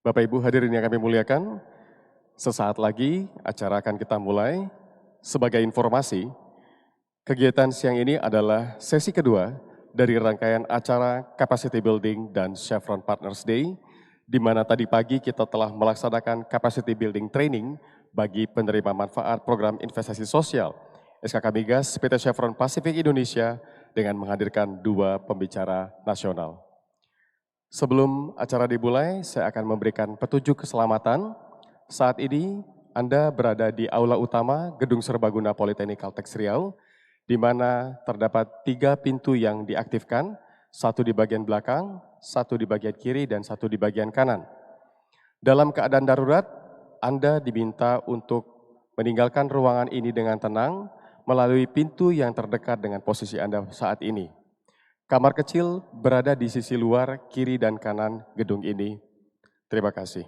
Bapak Ibu hadirin yang kami muliakan, sesaat lagi acara akan kita mulai. Sebagai informasi, kegiatan siang ini adalah sesi kedua dari rangkaian acara Capacity Building dan Chevron Partners Day, di mana tadi pagi kita telah melaksanakan Capacity Building Training bagi penerima manfaat program investasi sosial SKK Migas PT Chevron Pacific Indonesia dengan menghadirkan 2 pembicara nasional. Sebelum acara dimulai, saya akan memberikan petunjuk keselamatan. Saat ini Anda berada di aula utama Gedung Serbaguna Politeknik Kalteks Riau, di mana terdapat 3 pintu yang diaktifkan, 1 di bagian belakang, 1 di bagian kiri, dan 1 di bagian kanan. Dalam keadaan darurat, Anda diminta untuk meninggalkan ruangan ini dengan tenang melalui pintu yang terdekat dengan posisi Anda saat ini. Kamar kecil berada di sisi luar, kiri dan kanan gedung ini. Terima kasih.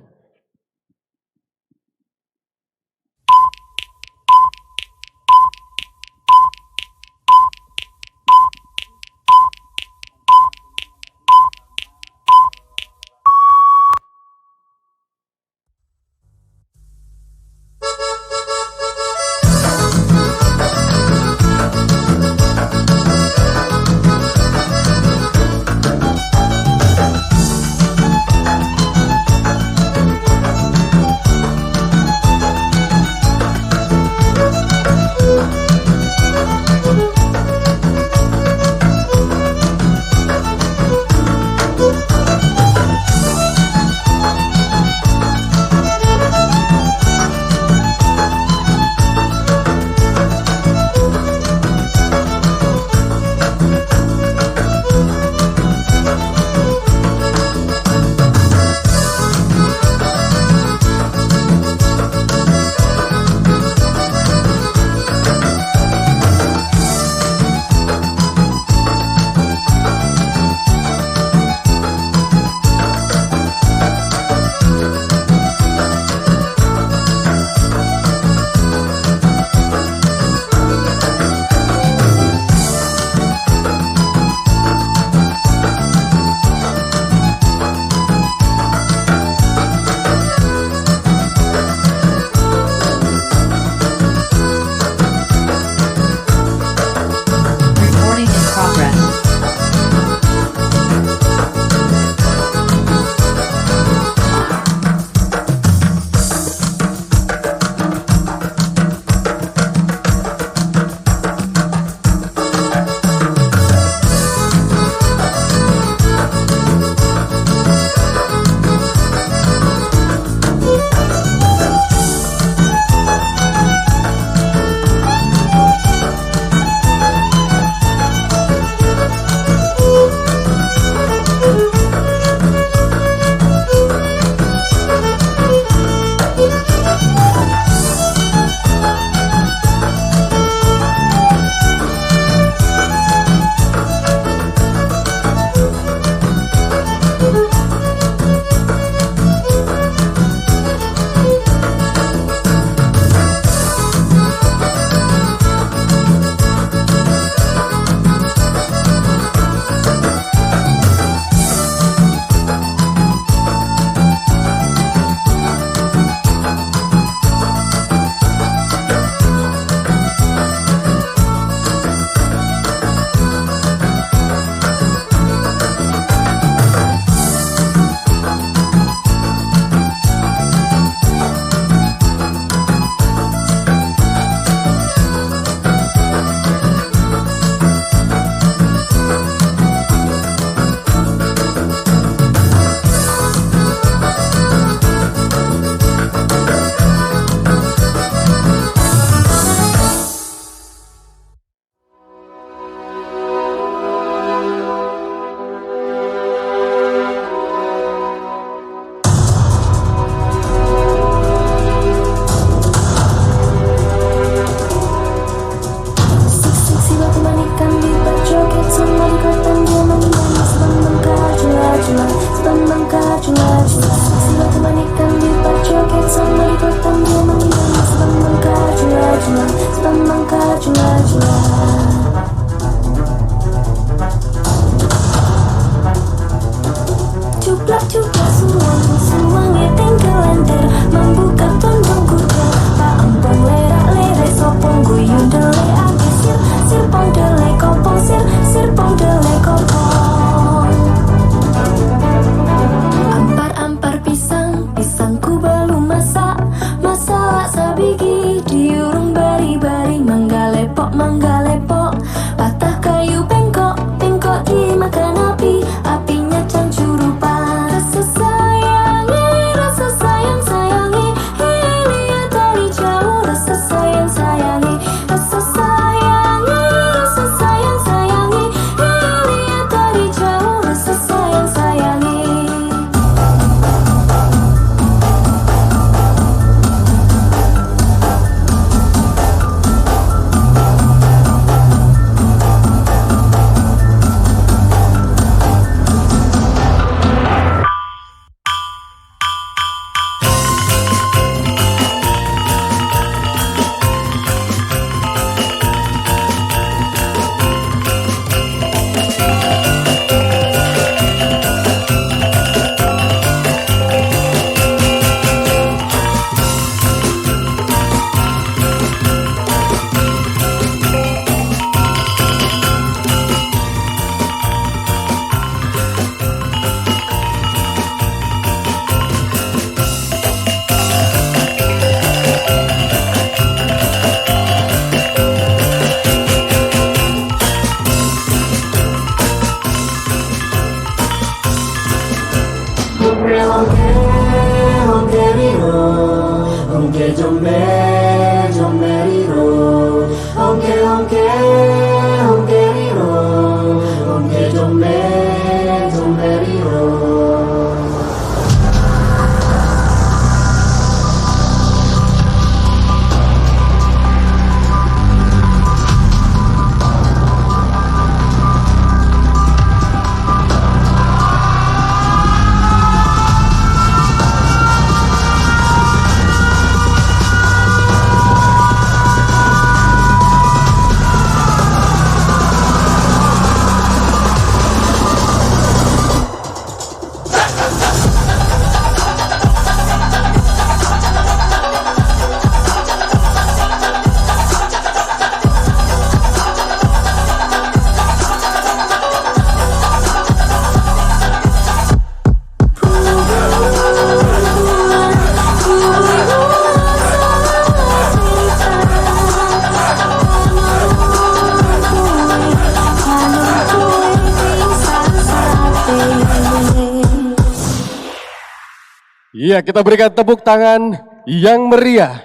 Iya, kita berikan tepuk tangan yang meriah.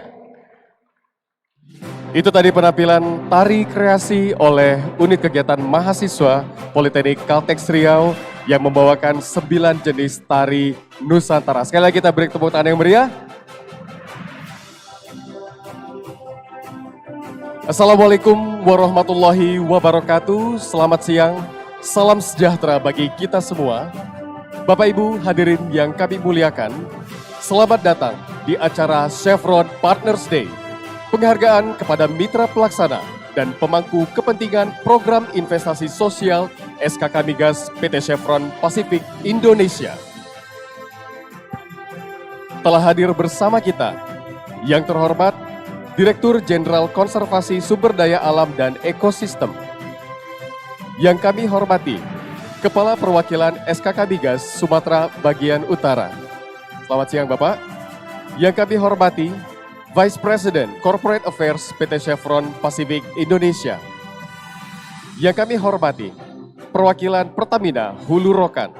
Itu tadi penampilan tari kreasi oleh unit kegiatan mahasiswa Politeknik Kalteks Riau yang membawakan 9 jenis tari Nusantara. Sekali lagi kita beri tepuk tangan yang meriah. Assalamualaikum warahmatullahi wabarakatuh. Selamat siang, salam sejahtera bagi kita semua. Bapak Ibu hadirin yang kami muliakan, selamat datang di acara Chevron Partners Day. Penghargaan kepada mitra pelaksana dan pemangku kepentingan program investasi sosial SKK Migas PT Chevron Pasifik Indonesia. Telah hadir bersama kita yang terhormat Direktur Jenderal Konservasi Sumber Daya Alam dan Ekosistem. Yang kami hormati Kepala Perwakilan SKK Migas Sumatera Bagian Utara. Selamat siang Bapak. Yang kami hormati Vice President Corporate Affairs PT Chevron Pasifik Indonesia. Yang kami hormati Perwakilan Pertamina Hulu Rokan.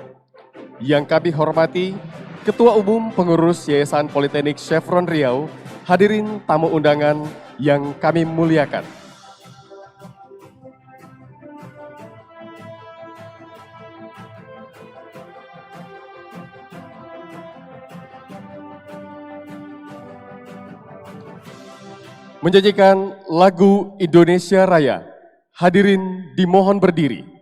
Yang kami hormati Ketua Umum Pengurus Yayasan Politeknik Chevron Riau, hadirin tamu undangan yang kami muliakan. Menjanjikan lagu Indonesia Raya, hadirin dimohon berdiri.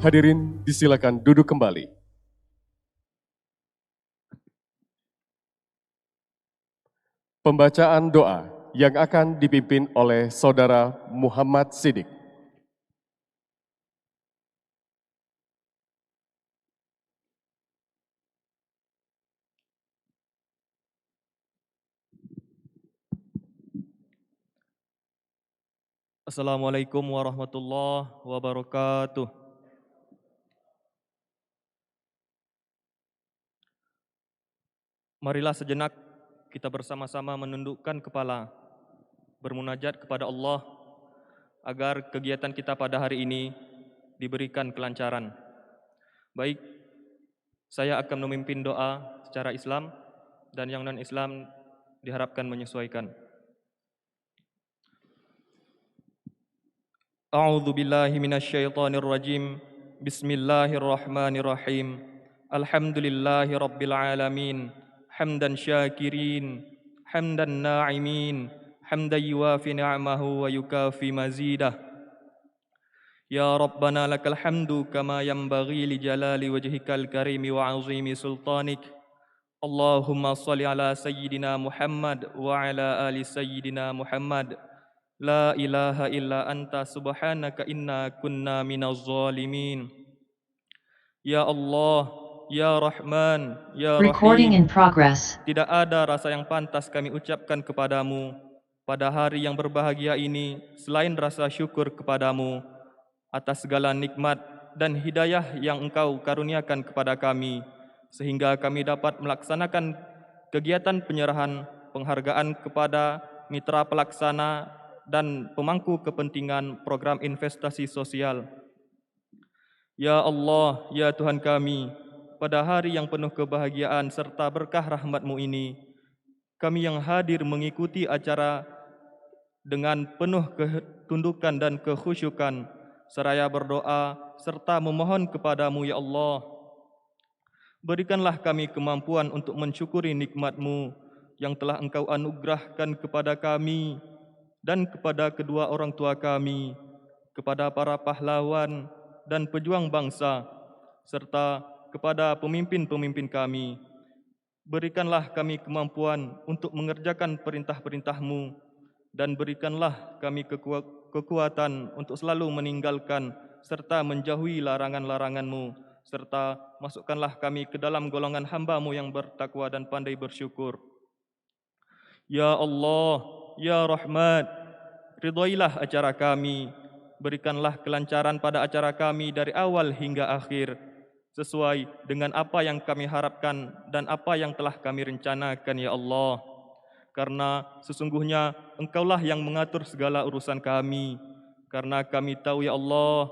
Hadirin disilakan duduk kembali. Pembacaan doa yang akan dipimpin oleh Saudara Muhammad Siddiq. Assalamualaikum warahmatullahi wabarakatuh. Marilah sejenak kita bersama-sama menundukkan kepala, bermunajat kepada Allah agar kegiatan kita pada hari ini diberikan kelancaran. Baik, saya akan memimpin doa secara Islam dan yang non-Islam diharapkan menyesuaikan. A'udzu billahi minasyaitonir rajim. Bismillahirrahmanirrahim. Alhamdulillahi rabbil alamin. Hamdan syakirin, hamdan na'imin, hamdan yuwafi ni'amahu wa yukafi mazidah. Ya Rabbana lakal hamdu kama yanbaghi li jalali wajhikal karimi wa azimi sultanik. Allahumma salli ala sayyidina Muhammad wa ala ali sayyidina Muhammad. La ilaha illa anta subhanaka inna kunna minaz zalimin. Ya Allah, Ya Rahman, Ya Recording in Rahim. progress. Tidak ada rasa yang pantas kami ucapkan kepadamu pada hari yang berbahagia ini selain rasa syukur kepadamu atas segala nikmat dan hidayah yang Engkau karuniakan kepada kami, sehingga kami dapat melaksanakan kegiatan penyerahan penghargaan kepada mitra pelaksana dan pemangku kepentingan program investasi sosial. Ya Allah, ya Tuhan kami, pada hari yang penuh kebahagiaan serta berkah rahmat-Mu ini, kami yang hadir mengikuti acara dengan penuh ketundukan dan kekhusyukan, seraya berdoa serta memohon kepadamu ya Allah. Berikanlah kami kemampuan untuk mensyukuri nikmat-Mu yang telah Engkau anugerahkan kepada kami dan kepada kedua orang tua kami, kepada para pahlawan dan pejuang bangsa, serta kepada pemimpin-pemimpin kami. Berikanlah kami kemampuan untuk mengerjakan perintah-perintah-Mu dan berikanlah kami kekuatan untuk selalu meninggalkan serta menjauhi larangan-larangan-Mu, serta masukkanlah kami ke dalam golongan hamba-Mu yang bertakwa dan pandai bersyukur. Ya Allah, Ya Rahmat, ridhoilah acara kami, berikanlah kelancaran pada acara kami dari awal hingga akhir, sesuai dengan apa yang kami harapkan dan apa yang telah kami rencanakan ya Allah. Karena sesungguhnya Engkaulah yang mengatur segala urusan kami. Karena kami tahu ya Allah,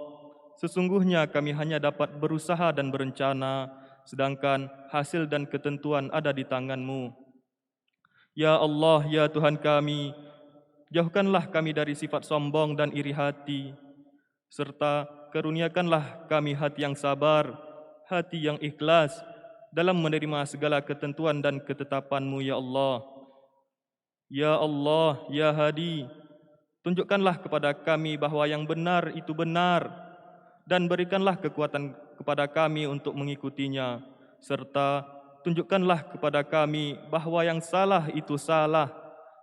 sesungguhnya kami hanya dapat berusaha dan berencana, sedangkan hasil dan ketentuan ada di tangan-Mu. Ya Allah, ya Tuhan kami, jauhkanlah kami dari sifat sombong dan iri hati, serta karuniakanlah kami hati yang sabar, hati yang ikhlas dalam menerima segala ketentuan dan ketetapan-Mu ya Allah. Ya Allah, ya Hadi, tunjukkanlah kepada kami bahwa yang benar itu benar dan berikanlah kekuatan kepada kami untuk mengikutinya, serta tunjukkanlah kepada kami bahwa yang salah itu salah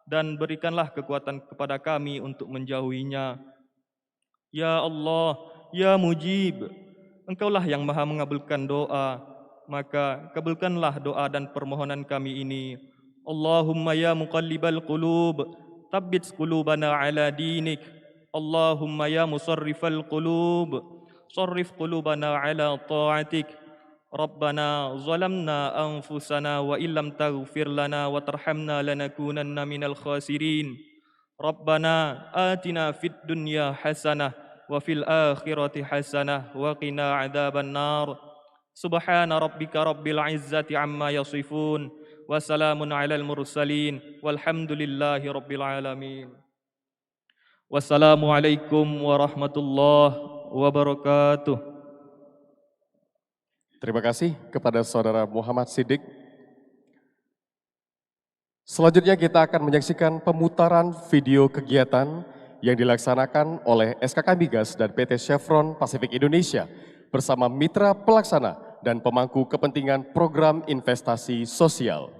dan berikanlah kekuatan kepada kami untuk menjauhinya. Ya Allah, ya Mujib, Engkaulah yang maha mengabulkan doa, maka kabulkanlah doa dan permohonan kami ini. Allahumma ya muqallibal qulub, tabbit qulubana ala dinik. Allahumma ya musarrifal qulub, sarrif qulubana ala ta'atik. Rabbana zalamna anfusana wa illam taghfir lana wa tarhamna lanakunanna minal khasirin. Rabbana atina fid dunya hasanah wa fil akhirati hasanah wa qina adzaban nar. Subhana rabbika rabbil izzati amma yasifun wa salamun alal mursalin walhamdulillahi rabbil alamin. Wassalamualaikum warahmatullahi wabarakatuh. Terima kasih kepada Saudara Muhammad Siddiq. Selanjutnya kita akan menyaksikan pemutaran video kegiatan yang dilaksanakan oleh SKK Migas dan PT Chevron Pacific Indonesia bersama mitra pelaksana dan pemangku kepentingan program investasi sosial.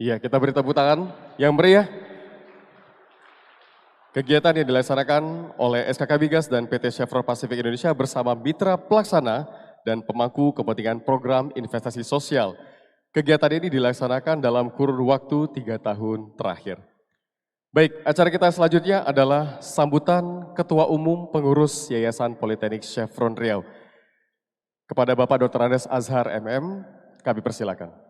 Iya, kita beri tepuk tangan yang meriah. Kegiatan yang dilaksanakan oleh SKK Migas dan PT Chevron Pacific Indonesia bersama mitra pelaksana dan pemangku kepentingan program investasi sosial. Kegiatan ini dilaksanakan dalam kurun waktu 3 tahun terakhir. Baik, acara kita selanjutnya adalah sambutan Ketua Umum Pengurus Yayasan Politeknik Chevron Riau. Kepada Bapak Dr. Andes Azhar MM, kami persilakan.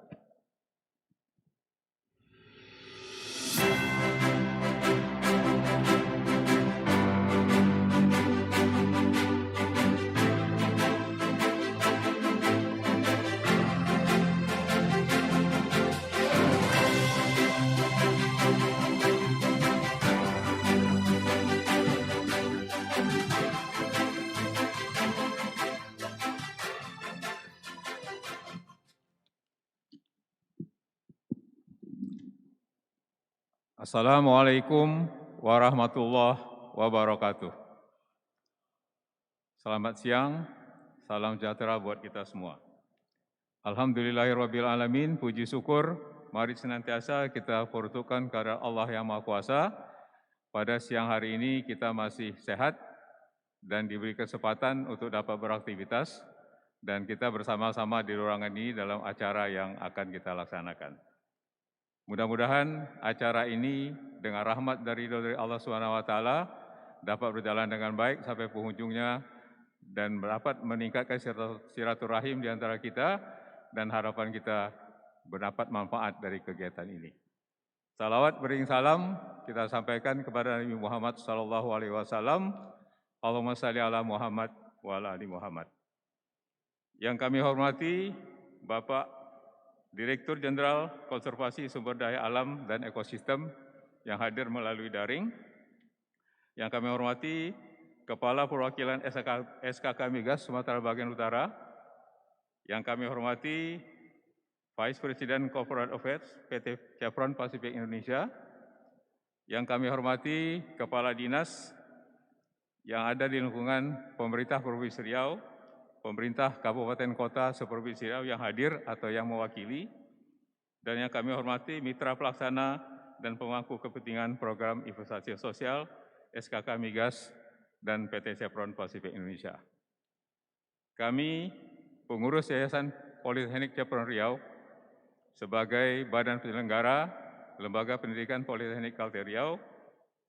Assalamualaikum warahmatullahi wabarakatuh. Selamat siang, salam sejahtera buat kita semua. Alhamdulillahirrabbilalamin, puji syukur, mari senantiasa kita peruntukkan kepada Allah yang Maha Kuasa. Pada siang hari ini kita masih sehat dan diberi kesempatan untuk dapat beraktivitas dan kita bersama-sama di ruangan ini dalam acara yang akan kita laksanakan. Mudah-mudahan acara ini dengan rahmat dari Allah SWT dapat berjalan dengan baik sampai penghujungnya dan dapat meningkatkan silaturahim di antara kita dan harapan kita mendapat manfaat dari kegiatan ini. Salawat beriring salam kita sampaikan kepada Nabi Muhammad SAW. Allahumma salli ala Muhammad wa ala ali Muhammad. Yang kami hormati Bapak Direktur Jenderal Konservasi Sumber Daya Alam dan Ekosistem yang hadir melalui daring. Yang kami hormati Kepala Perwakilan SKK Migas Sumatera Bagian Utara. Yang kami hormati Vice President Corporate Affairs PT Chevron Pacific Indonesia. Yang kami hormati Kepala Dinas yang ada di lingkungan pemerintah Provinsi Riau, pemerintah Kabupaten Kota seprovinsi Riau yang hadir atau yang mewakili, dan yang kami hormati mitra pelaksana dan pemangku kepentingan program investasi sosial SKK Migas dan PT Chevron Pacific Indonesia. Kami, pengurus Yayasan Politeknik Chevron Riau, sebagai badan penyelenggara Lembaga Pendidikan Politeknik Kalteng Riau,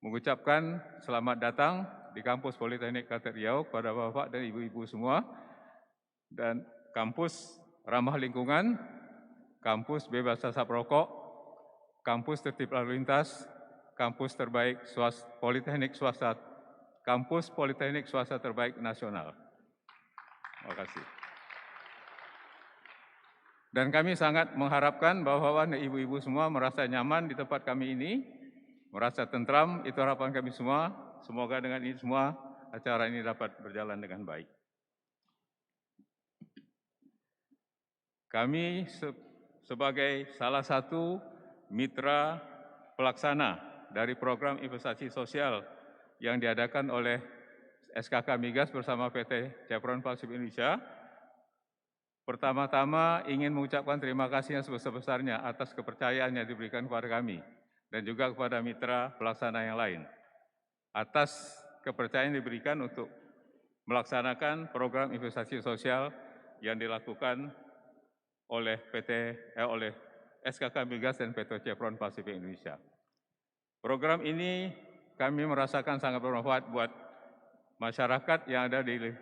mengucapkan selamat datang di kampus Politeknik Kalteng Riau kepada Bapak dan Ibu-Ibu semua, dan kampus ramah lingkungan, kampus bebas asap rokok, kampus tertib lalu lintas, kampus terbaik Politeknik swasta, kampus Politeknik swasta terbaik nasional. Terima kasih. Dan kami sangat mengharapkan bahwa Bapak dan Ibu-Ibu semua merasa nyaman di tempat kami ini, merasa tentram, itu harapan kami semua. Semoga dengan ini semua acara ini dapat berjalan dengan baik. Kami sebagai salah satu mitra pelaksana dari program investasi sosial yang diadakan oleh SKK Migas bersama PT Chevron Pacific Indonesia, pertama-tama ingin mengucapkan terima kasih yang sebesar-besarnya atas kepercayaan yang diberikan kepada kami dan juga kepada mitra pelaksana yang lain. Atas kepercayaan yang diberikan untuk melaksanakan program investasi sosial yang dilakukan oleh SKK Migas dan PT Chevron Pacific Indonesia. Program ini kami merasakan sangat bermanfaat buat masyarakat yang ada di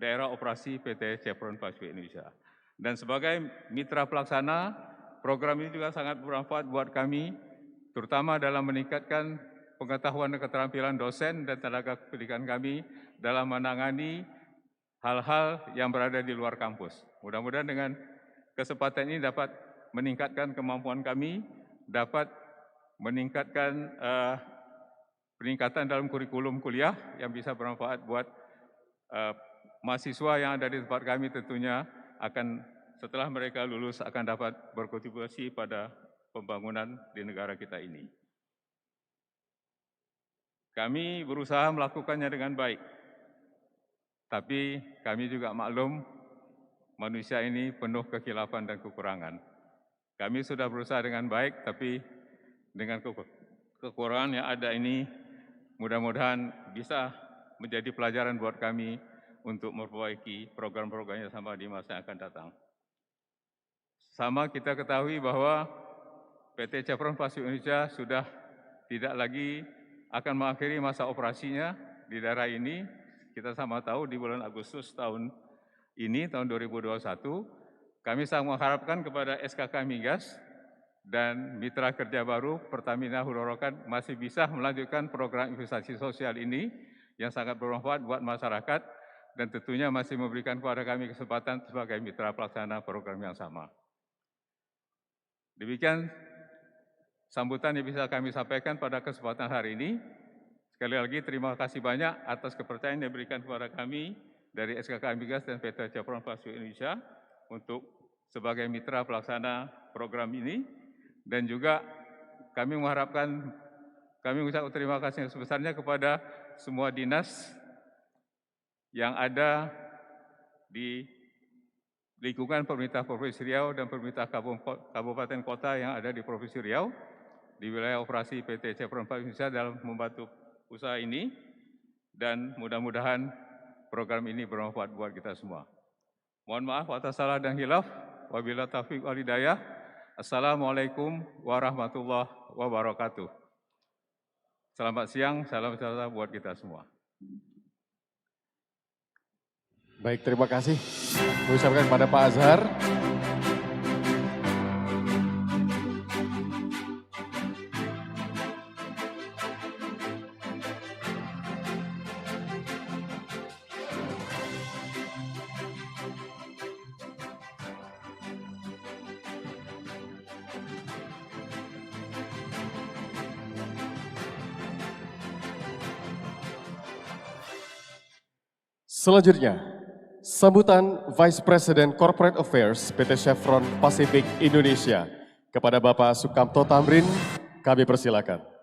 daerah operasi PT Chevron Pacific Indonesia. Dan sebagai mitra pelaksana, program ini juga sangat bermanfaat buat kami, terutama dalam meningkatkan pengetahuan dan keterampilan dosen dan tenaga pendidikan kami dalam menangani hal-hal yang berada di luar kampus. Mudah-mudahan dengan kesempatan ini dapat meningkatkan kemampuan kami, dapat meningkatkan peningkatan dalam kurikulum kuliah yang bisa bermanfaat buat mahasiswa yang ada di tempat kami tentunya akan setelah mereka lulus akan dapat berkontribusi pada pembangunan di negara kita ini. Kami berusaha melakukannya dengan baik, tapi kami juga maklum manusia ini penuh kekhilafan dan kekurangan. Kami sudah berusaha dengan baik, tapi dengan kekurangan yang ada ini, mudah-mudahan bisa menjadi pelajaran buat kami untuk memperbaiki program-programnya sama di masa yang akan datang. Sama kita ketahui bahwa PT Chevron Plastic Indonesia sudah tidak lagi akan mengakhiri masa operasinya di daerah ini. Kita sama tahu di bulan Agustus tahun ini, tahun 2021, kami sangat mengharapkan kepada SKK Migas dan mitra kerja baru Pertamina Hulu Rokan masih bisa melanjutkan program investasi sosial ini yang sangat bermanfaat buat masyarakat dan tentunya masih memberikan kepada kami kesempatan sebagai mitra pelaksana program yang sama. Demikian sambutan yang bisa kami sampaikan pada kesempatan hari ini. Sekali lagi terima kasih banyak atas kepercayaan yang diberikan kepada kami dari SKK Migas dan PT Chevron Plastic Indonesia untuk sebagai mitra pelaksana program ini. Dan juga kami mengharapkan, kami mengucapkan terima kasih yang sebesarnya kepada semua dinas yang ada di lingkungan pemerintah Provinsi Riau dan pemerintah kabupaten kota yang ada di Provinsi Riau di wilayah operasi PT Chevron Plastic Indonesia dalam membantu usaha ini, dan mudah-mudahan program ini bermanfaat buat kita semua. Mohon maaf atas salah dan hilaf. Wabillahi taufiq wal hidayah. Assalamualaikum warahmatullahi wabarakatuh. Selamat siang, salam sejahtera buat kita semua. Baik, terima kasih. Mengucapkan kepada Pak Azhar. Selanjutnya, sambutan Vice President Corporate Affairs PT Chevron Pacific Indonesia kepada Bapak Sukamto Tamrin, kami persilakan.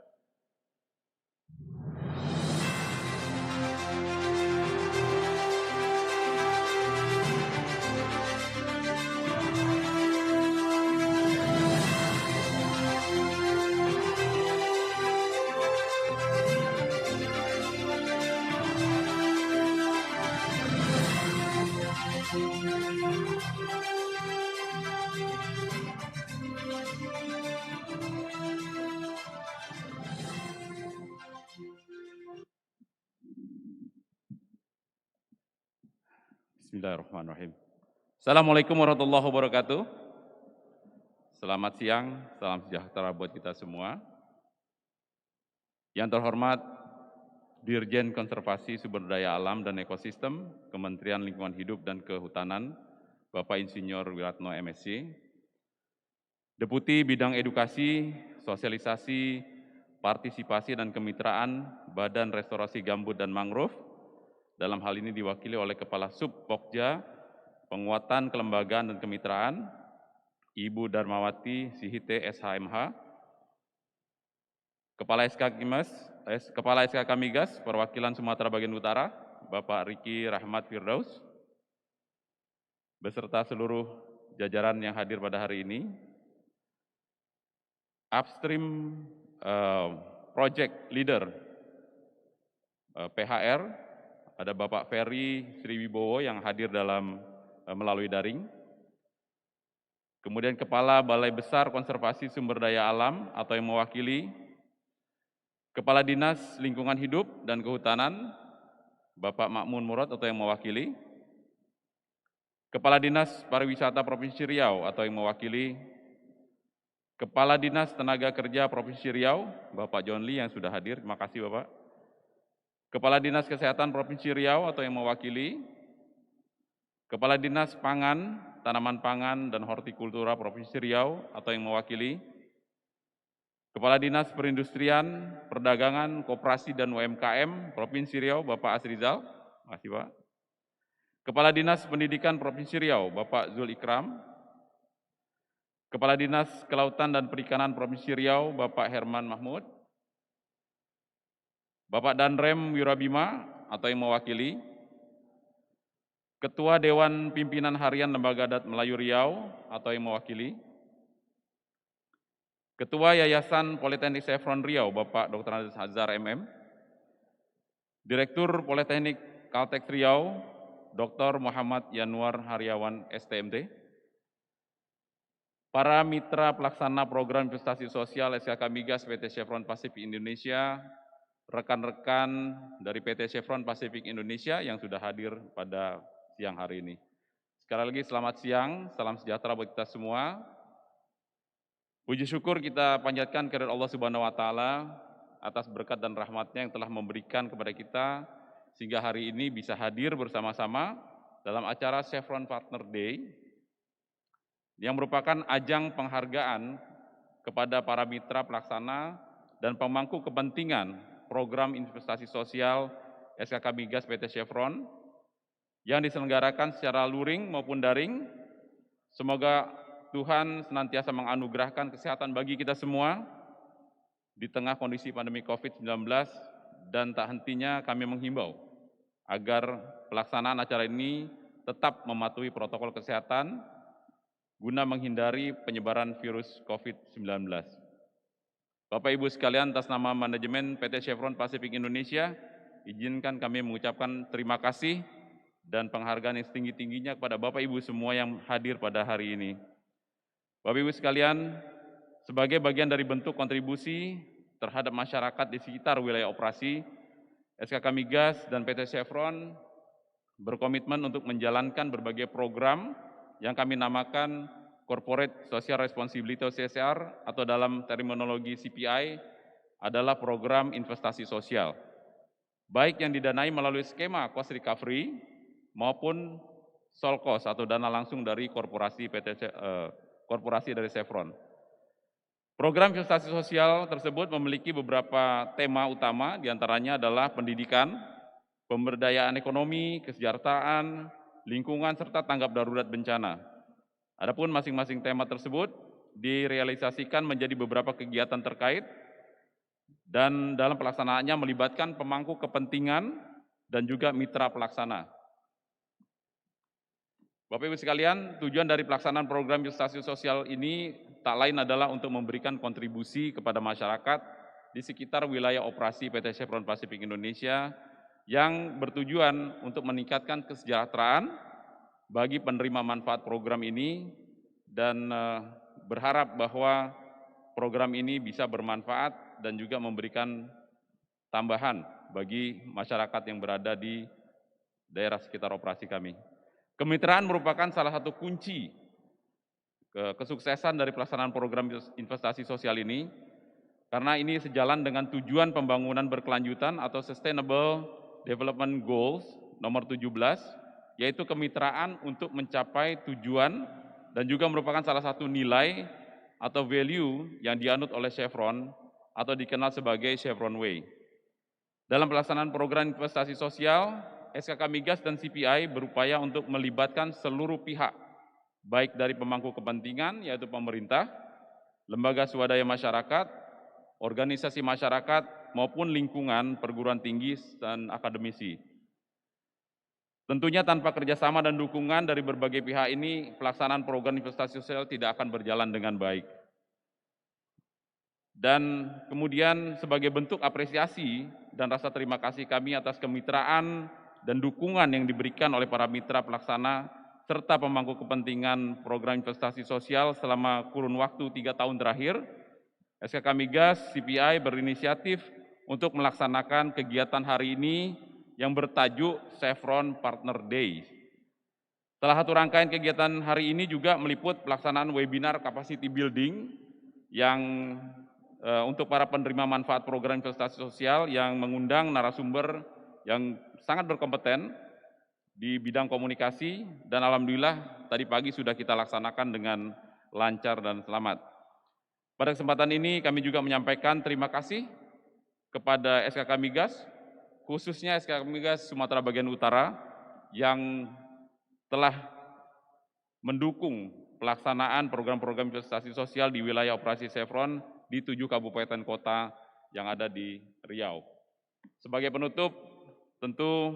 Bismillahirrahmanirrahim. Assalamualaikum warahmatullahi wabarakatuh. Selamat siang, salam sejahtera buat kita semua. Yang terhormat Dirjen Konservasi Sumber Daya Alam dan Ekosistem, Kementerian Lingkungan Hidup dan Kehutanan, Bapak Insinyur Wiratno MSc, Deputi Bidang Edukasi, Sosialisasi, Partisipasi dan Kemitraan Badan Restorasi Gambut dan Mangrove, dalam hal ini diwakili oleh Kepala Sub Pokja, Penguatan Kelembagaan dan Kemitraan, Ibu Darmawati Sihite SHMH, Kepala SKK Migas, Perwakilan Sumatera Bagian Utara, Bapak Riki Rahmat Firdaus, beserta seluruh jajaran yang hadir pada hari ini, Upstream Project Leader PHR, ada Bapak Ferry Sriwibowo yang hadir dalam melalui daring. Kemudian Kepala Balai Besar Konservasi Sumber Daya Alam atau yang mewakili, Kepala Dinas Lingkungan Hidup dan Kehutanan, Bapak Makmun Murad atau yang mewakili, Kepala Dinas Pariwisata Provinsi Riau atau yang mewakili, Kepala Dinas Tenaga Kerja Provinsi Riau, Bapak John Lee yang sudah hadir, terima kasih Bapak. Kepala Dinas Kesehatan Provinsi Riau atau yang mewakili, Kepala Dinas Pangan, Tanaman Pangan dan Hortikultura Provinsi Riau atau yang mewakili, Kepala Dinas Perindustrian, Perdagangan, Koperasi dan UMKM Provinsi Riau, Bapak Asrizal, terima kasih Pak. Kepala Dinas Pendidikan Provinsi Riau, Bapak Zul Ikram. Kepala Dinas Kelautan dan Perikanan Provinsi Riau, Bapak Herman Mahmud. Bapak Danrem Wirabima atau yang mewakili, Ketua Dewan Pimpinan Harian Lembaga Adat Melayu Riau atau yang mewakili, Ketua Yayasan Politeknik Chevron Riau, Bapak Dr. Aziz Hazar MM, Direktur Politeknik Kaltek Riau, Dr. Muhammad Yanuar Haryawan STMT, para mitra pelaksana program investasi sosial SKK Migas PT Chevron Pacific Indonesia, rekan-rekan dari PT Chevron Pacific Indonesia yang sudah hadir pada siang hari ini. Sekali lagi selamat siang, salam sejahtera buat kita semua. Puji syukur kita panjatkan kepada Allah Subhanahu wa Ta'ala atas berkat dan rahmatnya yang telah memberikan kepada kita sehingga hari ini bisa hadir bersama-sama dalam acara Chevron Partner Day yang merupakan ajang penghargaan kepada para mitra pelaksana dan pemangku kepentingan program investasi sosial SKK Migas PT Chevron yang diselenggarakan secara luring maupun daring. Semoga Tuhan senantiasa menganugerahkan kesehatan bagi kita semua di tengah kondisi pandemi COVID-19 dan tak hentinya kami menghimbau agar pelaksanaan acara ini tetap mematuhi protokol kesehatan guna menghindari penyebaran virus COVID-19. Bapak Ibu sekalian, atas nama manajemen PT Chevron Pacific Indonesia, izinkan kami mengucapkan terima kasih dan penghargaan yang setinggi-tingginya kepada Bapak Ibu semua yang hadir pada hari ini. Bapak Ibu sekalian, sebagai bagian dari bentuk kontribusi terhadap masyarakat di sekitar wilayah operasi, SKK Migas dan PT Chevron berkomitmen untuk menjalankan berbagai program yang kami namakan Corporate Social Responsibility CSR atau dalam terminologi CPI adalah program investasi sosial, baik yang didanai melalui skema cost recovery maupun sole cost atau dana langsung dari korporasi korporasi dari Chevron. Program investasi sosial tersebut memiliki beberapa tema utama, diantaranya adalah pendidikan, pemberdayaan ekonomi, kesejahteraan, lingkungan, serta tanggap darurat bencana. Adapun masing-masing tema tersebut direalisasikan menjadi beberapa kegiatan terkait dan dalam pelaksanaannya melibatkan pemangku kepentingan dan juga mitra pelaksana. Bapak Ibu sekalian, tujuan dari pelaksanaan program investasi sosial ini tak lain adalah untuk memberikan kontribusi kepada masyarakat di sekitar wilayah operasi PT Chevron Pacific Indonesia yang bertujuan untuk meningkatkan kesejahteraan bagi penerima manfaat program ini dan berharap bahwa program ini bisa bermanfaat dan juga memberikan tambahan bagi masyarakat yang berada di daerah sekitar operasi kami. Kemitraan merupakan salah satu kunci kesuksesan dari pelaksanaan program investasi sosial ini, karena ini sejalan dengan tujuan pembangunan berkelanjutan atau Sustainable Development Goals nomor 17, yaitu kemitraan untuk mencapai tujuan dan juga merupakan salah satu nilai atau value yang dianut oleh Chevron atau dikenal sebagai Chevron Way. Dalam pelaksanaan program investasi sosial, SKK Migas dan CPI berupaya untuk melibatkan seluruh pihak, baik dari pemangku kepentingan yaitu pemerintah, lembaga swadaya masyarakat, organisasi masyarakat, maupun lingkungan perguruan tinggi dan akademisi. Tentunya tanpa kerjasama dan dukungan dari berbagai pihak ini, pelaksanaan program investasi sosial tidak akan berjalan dengan baik. Dan kemudian sebagai bentuk apresiasi dan rasa terima kasih kami atas kemitraan dan dukungan yang diberikan oleh para mitra pelaksana serta pemangku kepentingan program investasi sosial selama kurun waktu 3 tahun terakhir, SKK Migas CPI berinisiatif untuk melaksanakan kegiatan hari ini yang bertajuk Chevron Partner Day. Salah satu rangkaian kegiatan hari ini juga meliput pelaksanaan webinar capacity building yang untuk para penerima manfaat program investasi sosial yang mengundang narasumber yang sangat berkompeten di bidang komunikasi, dan alhamdulillah tadi pagi sudah kita laksanakan dengan lancar dan selamat. Pada kesempatan ini kami juga menyampaikan terima kasih kepada SKK Migas, khususnya SKK Migas Sumatera Bagian Utara yang telah mendukung pelaksanaan program-program investasi sosial di wilayah operasi Chevron di 7 kabupaten kota yang ada di Riau. Sebagai penutup, tentu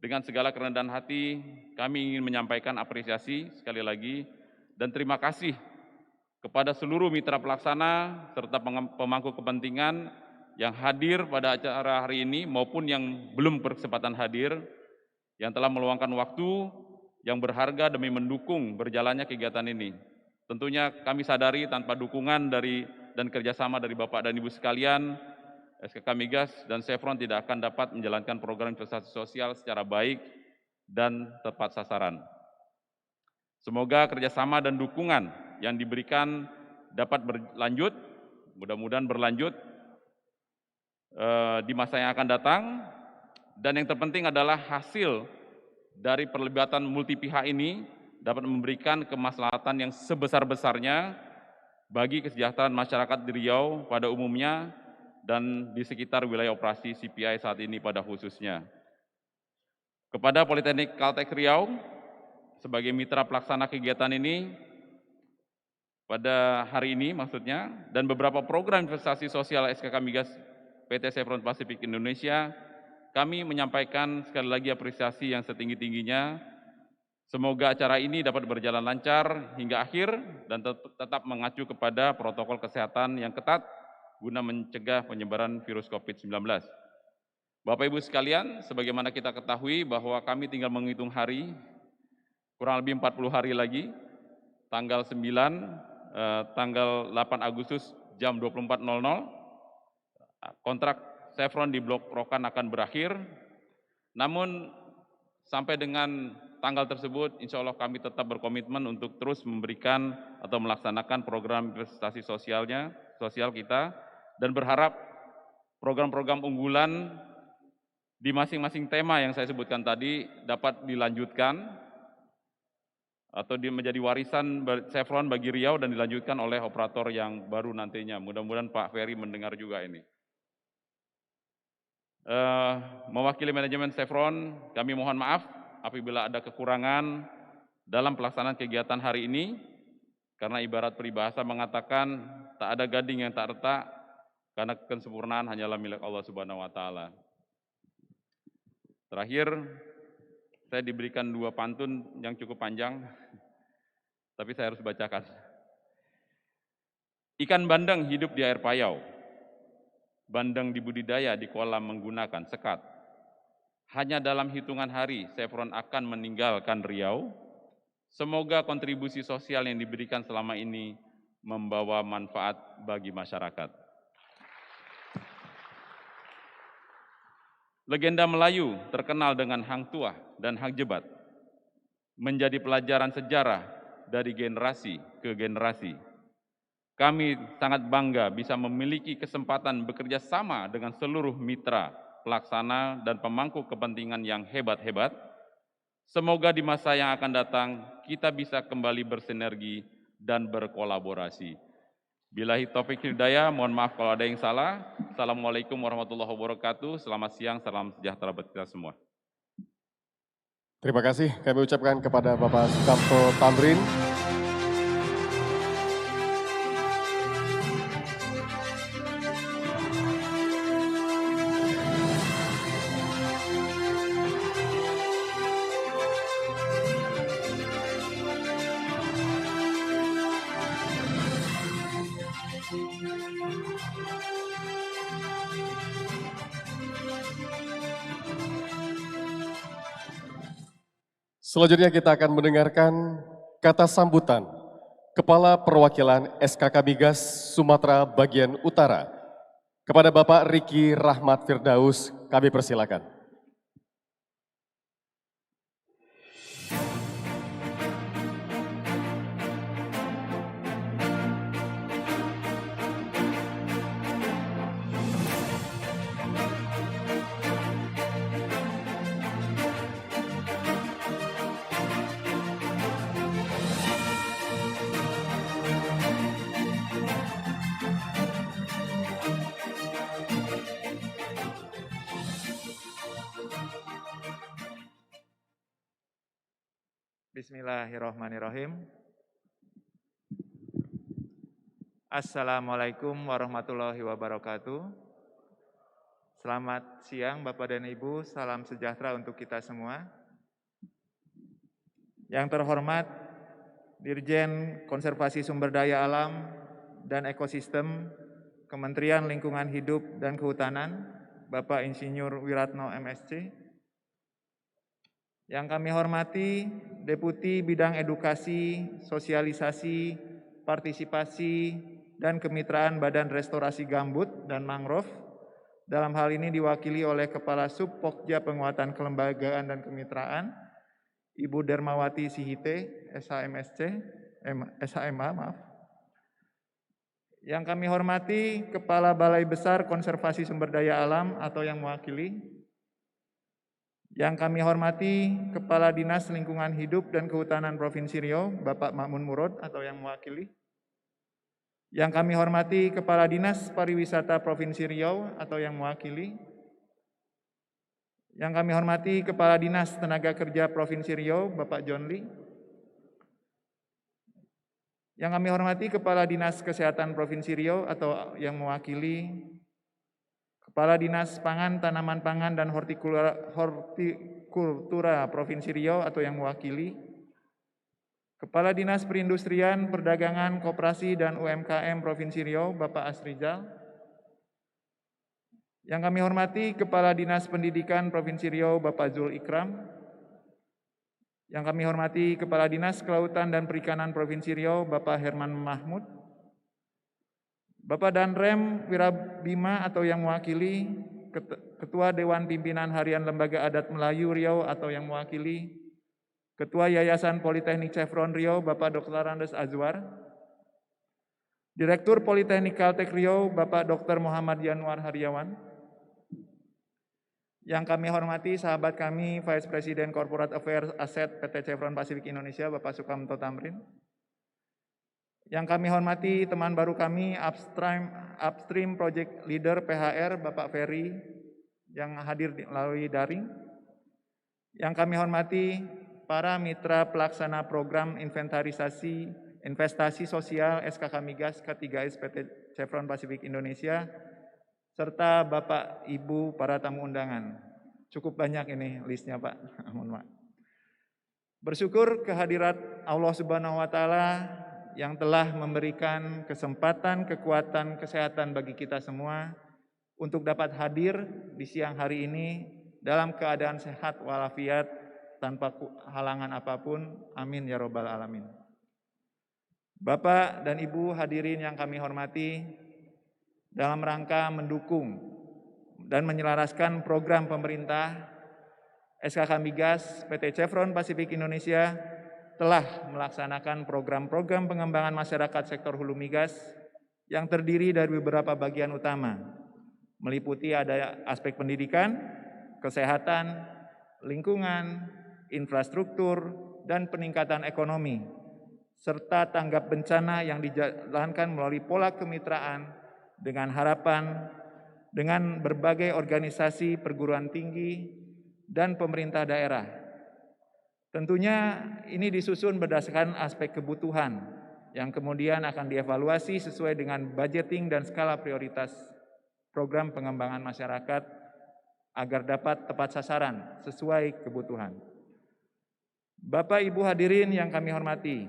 dengan segala kerendahan hati kami ingin menyampaikan apresiasi sekali lagi dan terima kasih kepada seluruh mitra pelaksana serta pemangku kepentingan yang hadir pada acara hari ini maupun yang belum berkesempatan hadir, yang telah meluangkan waktu yang berharga demi mendukung berjalannya kegiatan ini. Tentunya kami sadari tanpa dukungan dan kerjasama dari Bapak dan Ibu sekalian, SKK Migas dan Chevron tidak akan dapat menjalankan program investasi sosial secara baik dan tepat sasaran. Semoga kerjasama dan dukungan yang diberikan dapat berlanjut, mudah-mudahan berlanjut di masa yang akan datang, dan yang terpenting adalah hasil dari perlibatan multi pihak ini dapat memberikan kemaslahatan yang sebesar-besarnya bagi kesejahteraan masyarakat di Riau pada umumnya dan di sekitar wilayah operasi CPI saat ini pada khususnya. Kepada Politeknik Kaltek Riau, sebagai mitra pelaksana kegiatan ini, pada hari ini maksudnya, dan beberapa program investasi sosial SKK Migas PT Chevron Pacific Indonesia, kami menyampaikan sekali lagi apresiasi yang setinggi-tingginya. Semoga acara ini dapat berjalan lancar hingga akhir dan tetap mengacu kepada protokol kesehatan yang ketat guna mencegah penyebaran virus COVID-19. Bapak Ibu sekalian, sebagaimana kita ketahui bahwa kami tinggal menghitung hari, kurang lebih 40 hari lagi, tanggal 9, tanggal 8 Agustus jam 24.00, kontrak Chevron di Blok Rokan akan berakhir. Namun sampai dengan tanggal tersebut, insya Allah kami tetap berkomitmen untuk terus memberikan atau melaksanakan program investasi sosial kita, dan berharap program-program unggulan di masing-masing tema yang saya sebutkan tadi dapat dilanjutkan atau menjadi warisan Chevron bagi Riau dan dilanjutkan oleh operator yang baru nantinya. Mudah-mudahan Pak Ferry mendengar juga ini. Mewakili manajemen Chevron, kami mohon maaf apabila ada kekurangan dalam pelaksanaan kegiatan hari ini, karena ibarat peribahasa mengatakan tak ada gading yang tak retak, karena kesempurnaan hanyalah milik Allah Subhanahu wa Ta'ala. Terakhir, saya diberikan 2 pantun yang cukup panjang, tapi saya harus bacakan. Ikan bandeng hidup di air payau, bandeng dibudidaya di kolam menggunakan sekat. Hanya dalam hitungan hari, Chevron akan meninggalkan Riau. Semoga kontribusi sosial yang diberikan selama ini membawa manfaat bagi masyarakat. Legenda Melayu terkenal dengan Hang Tuah dan Hang Jebat, menjadi pelajaran sejarah dari generasi ke generasi. Kami sangat bangga bisa memiliki kesempatan bekerja sama dengan seluruh mitra, pelaksana, dan pemangku kepentingan yang hebat-hebat. Semoga di masa yang akan datang kita bisa kembali bersinergi dan berkolaborasi. Billahi taufik hidayah, mohon maaf kalau ada yang salah. Assalamualaikum warahmatullahi wabarakatuh. Selamat siang, salam sejahtera buat kita semua. Terima kasih kami ucapkan kepada Bapak Sukamto Tamrin. Selanjutnya kita akan mendengarkan kata sambutan Kepala Perwakilan SKK Migas Sumatera Bagian Utara. Kepada Bapak Riki Rahmat Firdaus, kami persilakan. Bismillahirrahmanirrahim. Assalamualaikum warahmatullahi wabarakatuh. Selamat siang Bapak dan Ibu, salam sejahtera untuk kita semua. Yang terhormat Dirjen Konservasi Sumber Daya Alam dan Ekosistem, Kementerian Lingkungan Hidup dan Kehutanan, Bapak Insinyur Wiratno MSc. Yang kami hormati Deputi Bidang Edukasi, Sosialisasi, Partisipasi, dan Kemitraan Badan Restorasi Gambut dan Mangrove. Dalam hal ini diwakili oleh Kepala Sub Pokja Penguatan Kelembagaan dan Kemitraan, Ibu Dermawati Sihite, SHMA, maaf. Yang kami hormati Kepala Balai Besar Konservasi Sumber Daya Alam atau yang mewakili. Yang kami hormati Kepala Dinas Lingkungan Hidup dan Kehutanan Provinsi Riau, Bapak Makmun Murod atau yang mewakili. Yang kami hormati Kepala Dinas Pariwisata Provinsi Riau atau yang mewakili. Yang kami hormati Kepala Dinas Tenaga Kerja Provinsi Riau, Bapak John Lee. Yang kami hormati Kepala Dinas Kesehatan Provinsi Riau atau yang mewakili. Kepala Dinas Pangan, Tanaman Pangan, dan Hortikultura Provinsi Riau atau yang mewakili. Kepala Dinas Perindustrian, Perdagangan, Koperasi, dan UMKM Provinsi Riau, Bapak Asrizal. Yang kami hormati Kepala Dinas Pendidikan Provinsi Riau, Bapak Zul Ikram. Yang kami hormati Kepala Dinas Kelautan dan Perikanan Provinsi Riau, Bapak Herman Mahmud. Bapak Danrem Wirabima atau yang mewakili, Ketua Dewan Pimpinan Harian Lembaga Adat Melayu Riau atau yang mewakili, Ketua Yayasan Politeknik Chevron Riau, Bapak Dr. Andes Azwar, Direktur Politeknik Kaltek Riau, Bapak Dr. Muhammad Yanuar Haryawan. Yang kami hormati sahabat kami, Vice President Corporate Affairs Asset PT Chevron Pacific Indonesia, Bapak Sukamto Tamrin. Yang kami hormati teman baru kami, Upstream Project Leader PHR, Bapak Ferry, yang hadir melalui daring. Yang kami hormati para mitra pelaksana program investasi sosial SKK Migas K3S PT Chevron Pacific Indonesia, serta Bapak Ibu para tamu undangan. Cukup banyak ini listnya, Pak. Mohon maaf. Bersyukur kehadirat Allah Subhanahu wa Ta'ala yang telah memberikan kesempatan, kekuatan, kesehatan bagi kita semua untuk dapat hadir di siang hari ini dalam keadaan sehat walafiat tanpa halangan apapun. Amin ya robbal alamin. Bapak dan Ibu hadirin yang kami hormati, dalam rangka mendukung dan menyelaraskan program pemerintah, SKK Migas PT Chevron Pacific Indonesia telah melaksanakan program-program pengembangan masyarakat sektor hulu migas yang terdiri dari beberapa bagian utama, meliputi ada aspek pendidikan, kesehatan, lingkungan, infrastruktur, dan peningkatan ekonomi, serta tanggap bencana yang dijalankan melalui pola kemitraan dengan harapan dengan berbagai organisasi perguruan tinggi dan pemerintah daerah. Tentunya ini disusun berdasarkan aspek kebutuhan yang kemudian akan dievaluasi sesuai dengan budgeting dan skala prioritas program pengembangan masyarakat agar dapat tepat sasaran sesuai kebutuhan. Bapak Ibu hadirin yang kami hormati,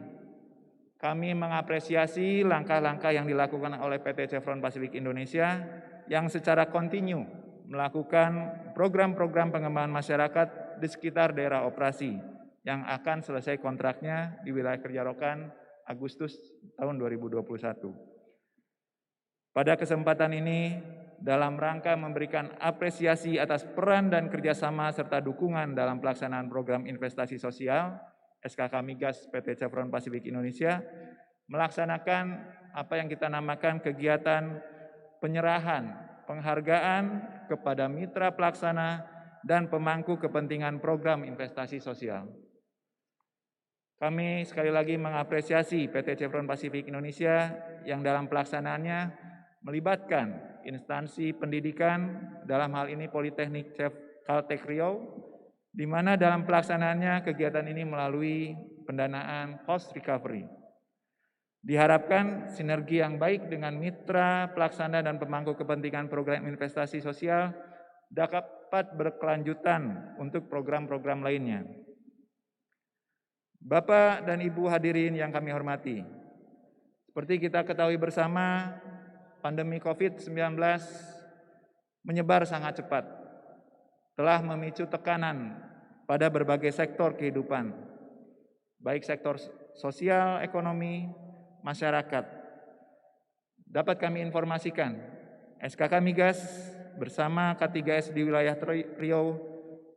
kami mengapresiasi langkah-langkah yang dilakukan oleh PT Chevron Pacific Indonesia yang secara kontinu melakukan program-program pengembangan masyarakat di sekitar daerah operasi yang akan selesai kontraknya di wilayah Kerja Rokan Agustus tahun 2021. Pada kesempatan ini, dalam rangka memberikan apresiasi atas peran dan kerjasama serta dukungan dalam pelaksanaan program investasi sosial, SKK Migas PT Chevron Pacific Indonesia melaksanakan apa yang kita namakan kegiatan penyerahan penghargaan kepada mitra pelaksana dan pemangku kepentingan program investasi sosial. Kami sekali lagi mengapresiasi PT Chevron Pacific Indonesia yang dalam pelaksanaannya melibatkan instansi pendidikan, dalam hal ini Politeknik Kaltek Riau, di mana dalam pelaksanaannya kegiatan ini melalui pendanaan cost recovery. Diharapkan sinergi yang baik dengan mitra pelaksana dan pemangku kepentingan program investasi sosial dapat berkelanjutan untuk program-program lainnya. Bapak dan Ibu hadirin yang kami hormati, seperti kita ketahui bersama, pandemi COVID-19 menyebar sangat cepat, telah memicu tekanan pada berbagai sektor kehidupan, baik sektor sosial, ekonomi, masyarakat. Dapat kami informasikan, SKK Migas bersama K3S di wilayah Riau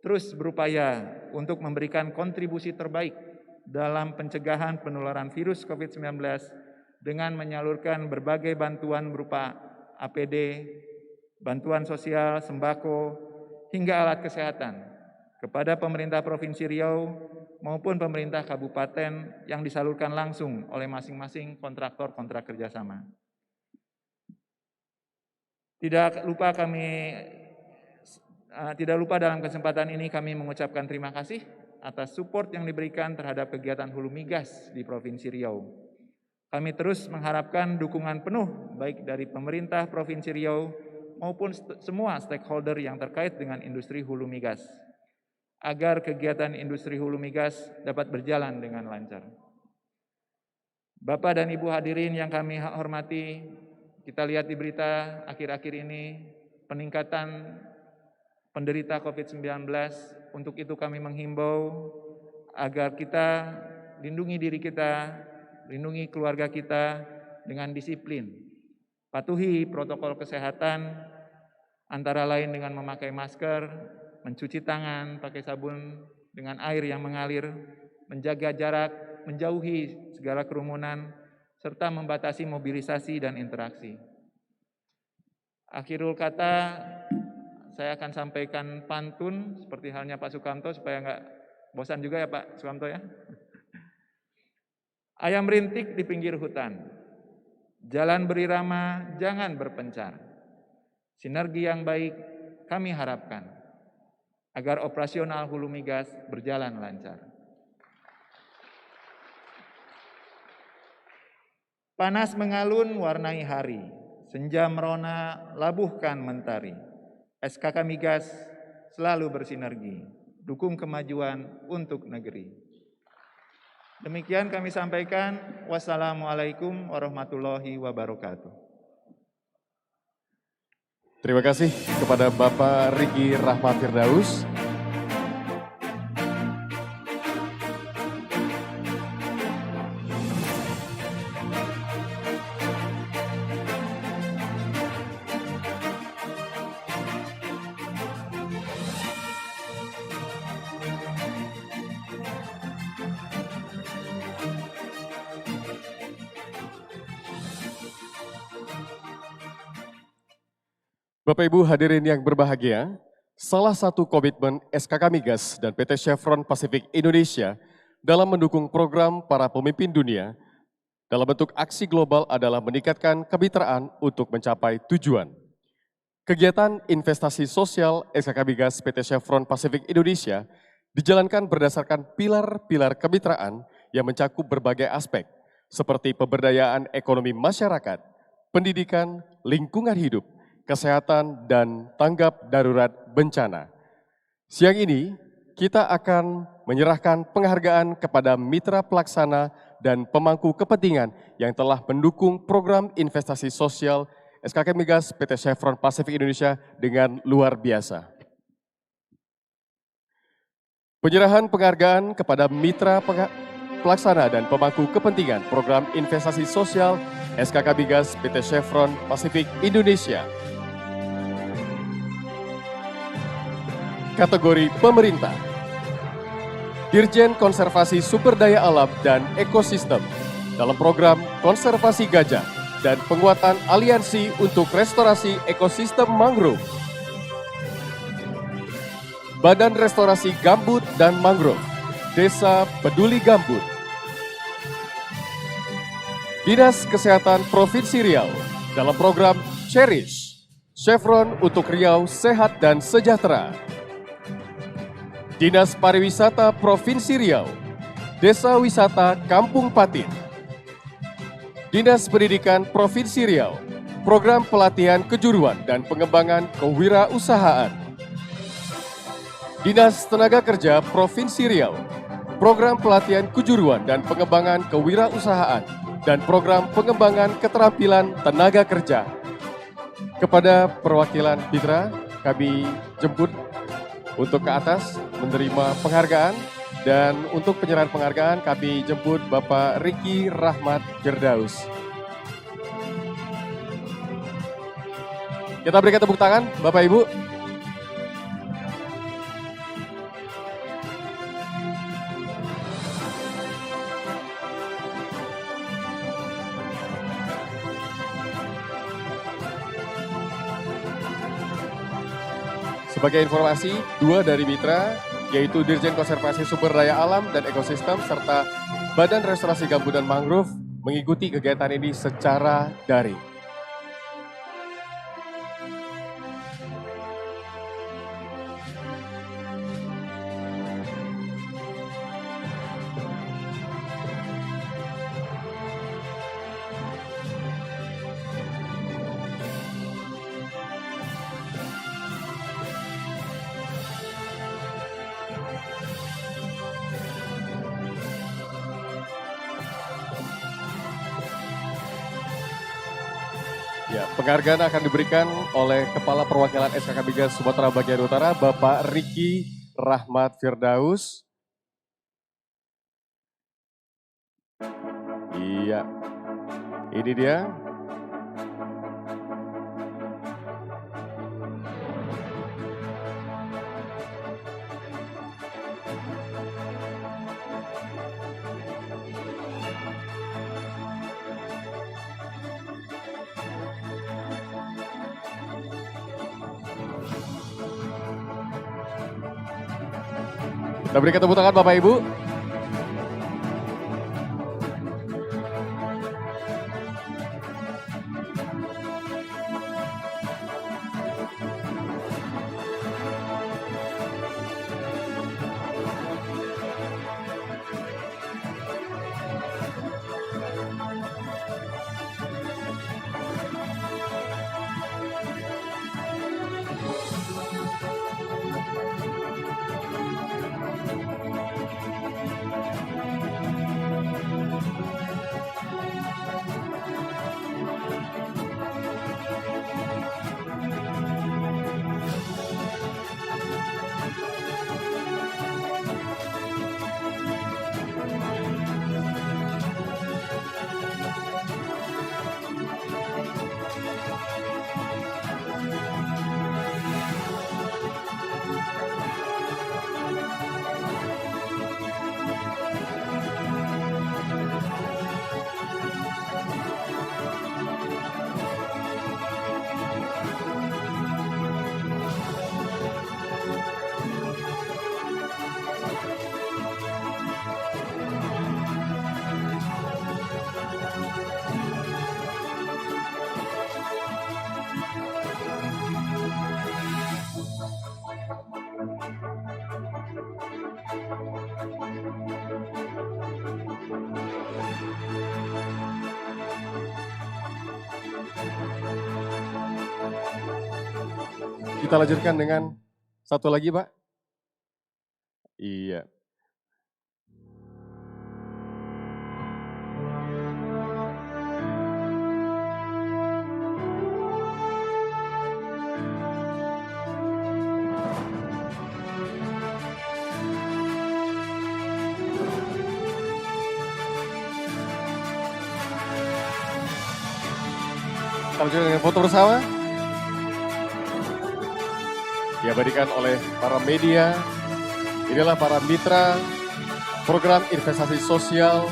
terus berupaya untuk memberikan kontribusi terbaik dalam pencegahan penularan virus COVID-19 dengan menyalurkan berbagai bantuan berupa APD, bantuan sosial, sembako, hingga alat kesehatan kepada pemerintah Provinsi Riau maupun pemerintah kabupaten yang disalurkan langsung oleh masing-masing kontraktor kontrak kerjasama. Tidak lupa dalam kesempatan ini kami mengucapkan terima kasih atas support yang diberikan terhadap kegiatan hulu migas di Provinsi Riau. Kami terus mengharapkan dukungan penuh baik dari pemerintah Provinsi Riau maupun semua stakeholder yang terkait dengan industri hulu migas, agar kegiatan industri hulu migas dapat berjalan dengan lancar. Bapak dan Ibu hadirin yang kami hormati, kita lihat di berita akhir-akhir ini peningkatan penderita COVID-19. Untuk itu kami menghimbau agar kita lindungi diri kita, lindungi keluarga kita dengan disiplin. Patuhi protokol kesehatan, antara lain dengan memakai masker, mencuci tangan pakai sabun dengan air yang mengalir, menjaga jarak, menjauhi segala kerumunan, serta membatasi mobilisasi dan interaksi. Akhirul kata, saya akan sampaikan pantun seperti halnya Pak Sukamto supaya nggak bosan juga ya Pak Sukamto ya. Ayam rintik di pinggir hutan, jalan berirama jangan berpencar. Sinergi yang baik kami harapkan agar operasional hulu migas berjalan lancar. Panas mengalun warnai hari, senja merona labuhkan mentari. SKK Migas selalu bersinergi, dukung kemajuan untuk negeri. Demikian kami sampaikan. Wassalamualaikum warahmatullahi wabarakatuh. Terima kasih kepada Bapak Riki Rahmat Firdaus. Bapak Ibu hadirin yang berbahagia, salah satu komitmen SKK Migas dan PT Chevron Pacific Indonesia dalam mendukung program para pemimpin dunia dalam bentuk aksi global adalah meningkatkan kemitraan untuk mencapai tujuan. Kegiatan investasi sosial SKK Migas PT Chevron Pacific Indonesia dijalankan berdasarkan pilar-pilar kemitraan yang mencakup berbagai aspek seperti pemberdayaan ekonomi masyarakat, pendidikan, lingkungan hidup, kesehatan, dan tanggap darurat bencana. Siang ini, kita akan menyerahkan penghargaan kepada mitra pelaksana dan pemangku kepentingan yang telah mendukung program investasi sosial SKK Migas PT Chevron Pacific Indonesia dengan luar biasa. Penyerahan penghargaan kepada mitra pelaksana dan pemangku kepentingan program investasi sosial SKK Migas PT Chevron Pacific Indonesia. Kategori pemerintah, Dirjen Konservasi Sumber Daya Alam dan Ekosistem dalam program konservasi gajah dan penguatan aliansi untuk restorasi ekosistem mangrove. Badan Restorasi Gambut dan Mangrove, Desa Peduli Gambut. Dinas Kesehatan Provinsi Riau dalam program Cherish, Chevron untuk Riau Sehat dan Sejahtera. Dinas Pariwisata Provinsi Riau, Desa Wisata Kampung Patin. Dinas Pendidikan Provinsi Riau, Program Pelatihan Kejuruan dan Pengembangan Kewirausahaan. Dinas Tenaga Kerja Provinsi Riau, program pelatihan kejuruan dan pengembangan kewirausahaan, dan program pengembangan keterampilan tenaga kerja. Kepada perwakilan Mitra, kami jemput untuk ke atas menerima penghargaan, dan untuk penyerahan penghargaan kami jemput Bapak Riki Rahmat Firdaus. Kita berikan tepuk tangan, Bapak Ibu. Sebagai informasi, 2 dari Mitra, yaitu Dirjen Konservasi Sumber Daya Alam dan Ekosistem serta Badan Restorasi Gambut dan Mangrove mengikuti kegiatan ini secara daring. Ya, penghargaan akan diberikan oleh Kepala Perwakilan SKK Migas Sumatera Bagian Utara, Bapak Riki Rahmat Firdaus. Iya, ini dia. Kita berikan tepuk tangan Bapak Ibu. Kita lanjutkan dengan satu lagi, Pak. Iya. Kita lanjutkan dengan foto bersama. Diabadikan oleh para media. Inilah para mitra program investasi sosial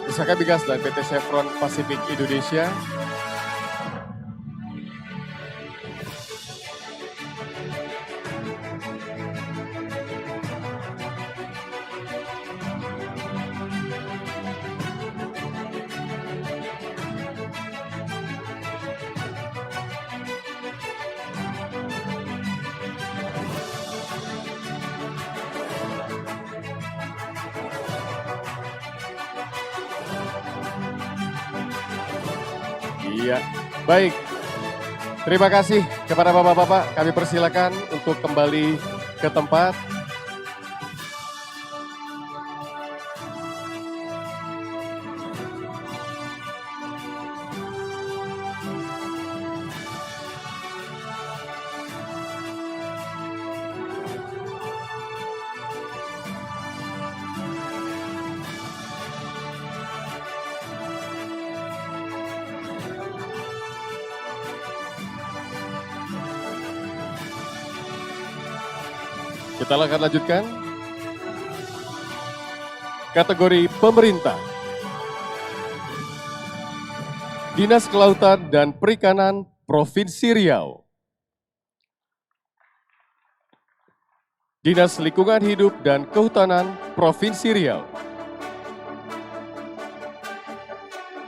SKK Migas dan PT Chevron Pacific Indonesia. Iya, baik. Terima kasih kepada Bapak-Bapak. Kami persilakan untuk kembali ke tempat. Kita akan lanjutkan. Kategori pemerintah. Dinas Kelautan dan Perikanan Provinsi Riau. Dinas Lingkungan Hidup dan Kehutanan Provinsi Riau.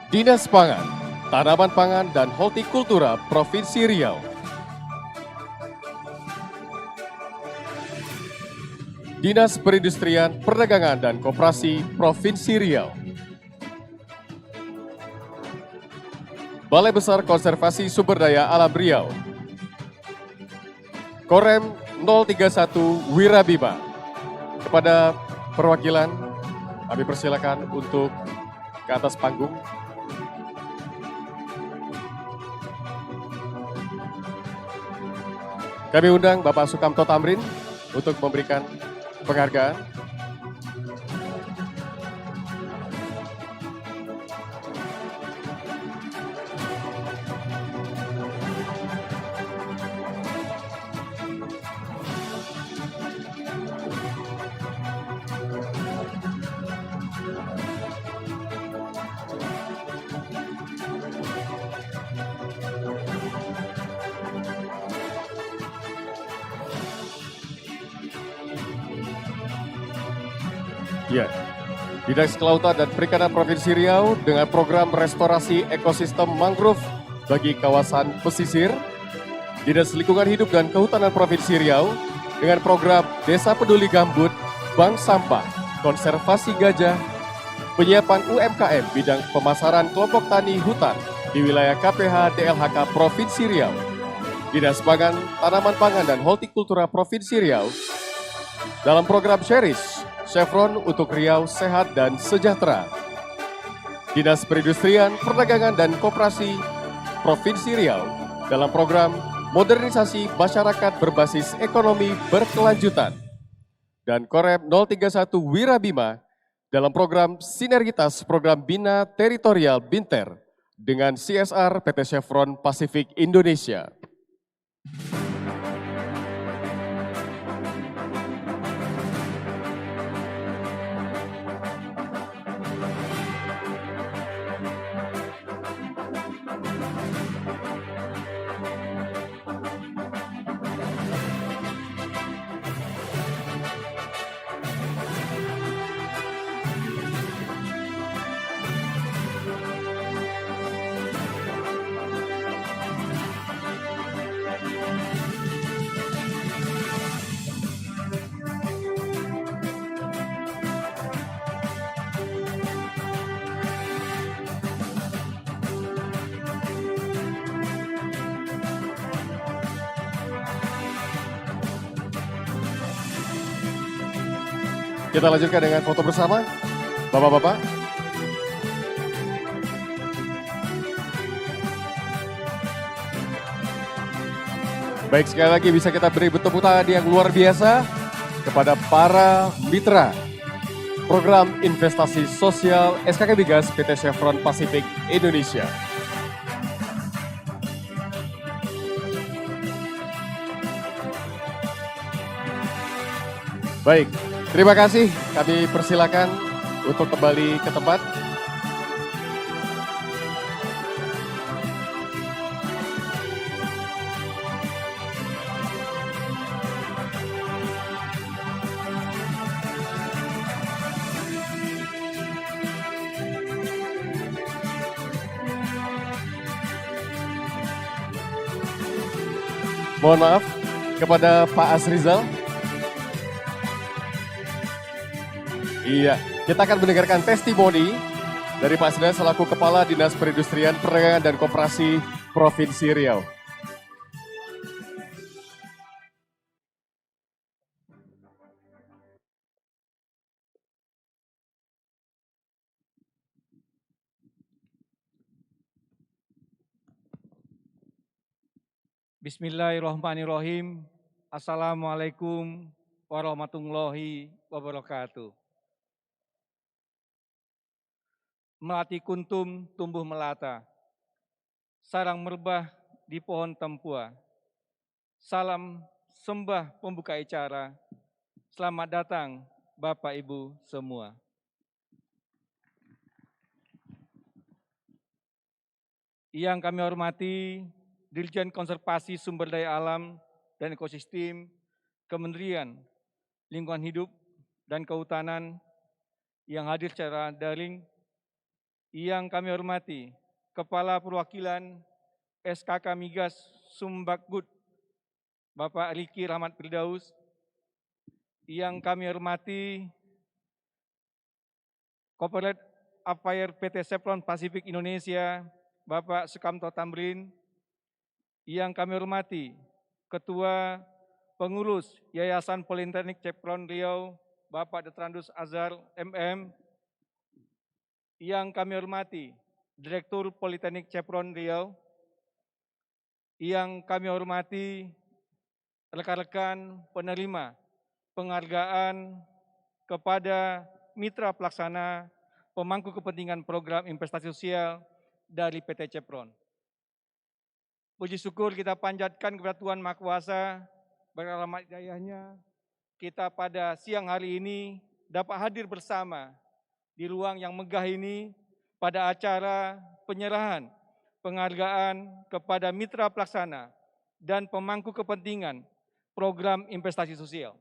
Dinas Pangan, Tanaman Pangan dan Hortikultura Provinsi Riau. Dinas Perindustrian, Perdagangan dan Koperasi Provinsi Riau. Balai Besar Konservasi Sumber Daya Alam Riau. Korem 031 Wirabima. Kepada perwakilan, kami persilakan untuk ke atas panggung. Kami undang Bapak Sukamto Tamrin untuk memberikan penghargaan. Ya, Dinas Kelautan dan Perikanan Provinsi Riau dengan program restorasi ekosistem mangrove bagi kawasan pesisir. Dinas Lingkungan Hidup dan Kehutanan Provinsi Riau dengan program Desa Peduli Gambut, Bank Sampah, Konservasi Gajah, penyiapan UMKM bidang pemasaran kelompok tani hutan di wilayah KPH DLHK Provinsi Riau. Dinas Pangan, Tanaman Pangan dan Hortikultura Provinsi Riau dalam program Cherish, Chevron untuk Riau Sehat dan Sejahtera. Dinas Perindustrian, Perdagangan dan Koperasi Provinsi Riau dalam program Modernisasi Masyarakat Berbasis Ekonomi Berkelanjutan. Dan Korem 031 Wirabima dalam program Sinergitas Program Bina Teritorial Binter dengan CSR PT Chevron Pasifik Indonesia. Kita lanjutkan dengan foto bersama, Bapak-Bapak. Baik, sekali lagi bisa kita beri tepuk tangan yang luar biasa kepada para mitra Program Investasi Sosial SKK Migas PT Chevron Pasifik Indonesia. Baik, terima kasih. Kami persilakan untuk kembali ke tempat. Mohon maaf kepada Pak Asrizal. Iya, kita akan mendengarkan testimoni dari Pak Asrizal selaku Kepala Dinas Perindustrian, Perdagangan dan Koperasi Provinsi Riau. Bismillahirrahmanirrahim. Assalamualaikum warahmatullahi wabarakatuh. Melati kuntum tumbuh melata, sarang merbah di pohon tempua. Salam sembah pembuka acara, Selamat datang Bapak Ibu semua. Yang kami hormati Dirjen Konservasi Sumber Daya Alam dan Ekosistem Kementerian Lingkungan Hidup dan Kehutanan yang hadir secara daring, yang kami hormati Kepala Perwakilan SKK Migas Sumbakgut, Bapak Riki Rahmat Firdaus, yang kami hormati Corporate Affairs PT Chevron Pacific Indonesia, Bapak Sukamto Tamrin, yang kami hormati Ketua Pengurus Yayasan Politeknik Chevron Riau, Bapak Detrandus Azhar MM, yang kami hormati Direktur Politeknik Chevron Riau, yang kami hormati rekan-rekan penerima penghargaan kepada mitra pelaksana pemangku kepentingan program investasi sosial dari PT Chevron. Puji syukur kita panjatkan kepada Tuhan Maha Kuasa, berkat rahmat hidayahnya, kita pada siang hari ini dapat hadir bersama di ruang yang megah ini pada acara penyerahan penghargaan kepada mitra pelaksana dan pemangku kepentingan program investasi sosial.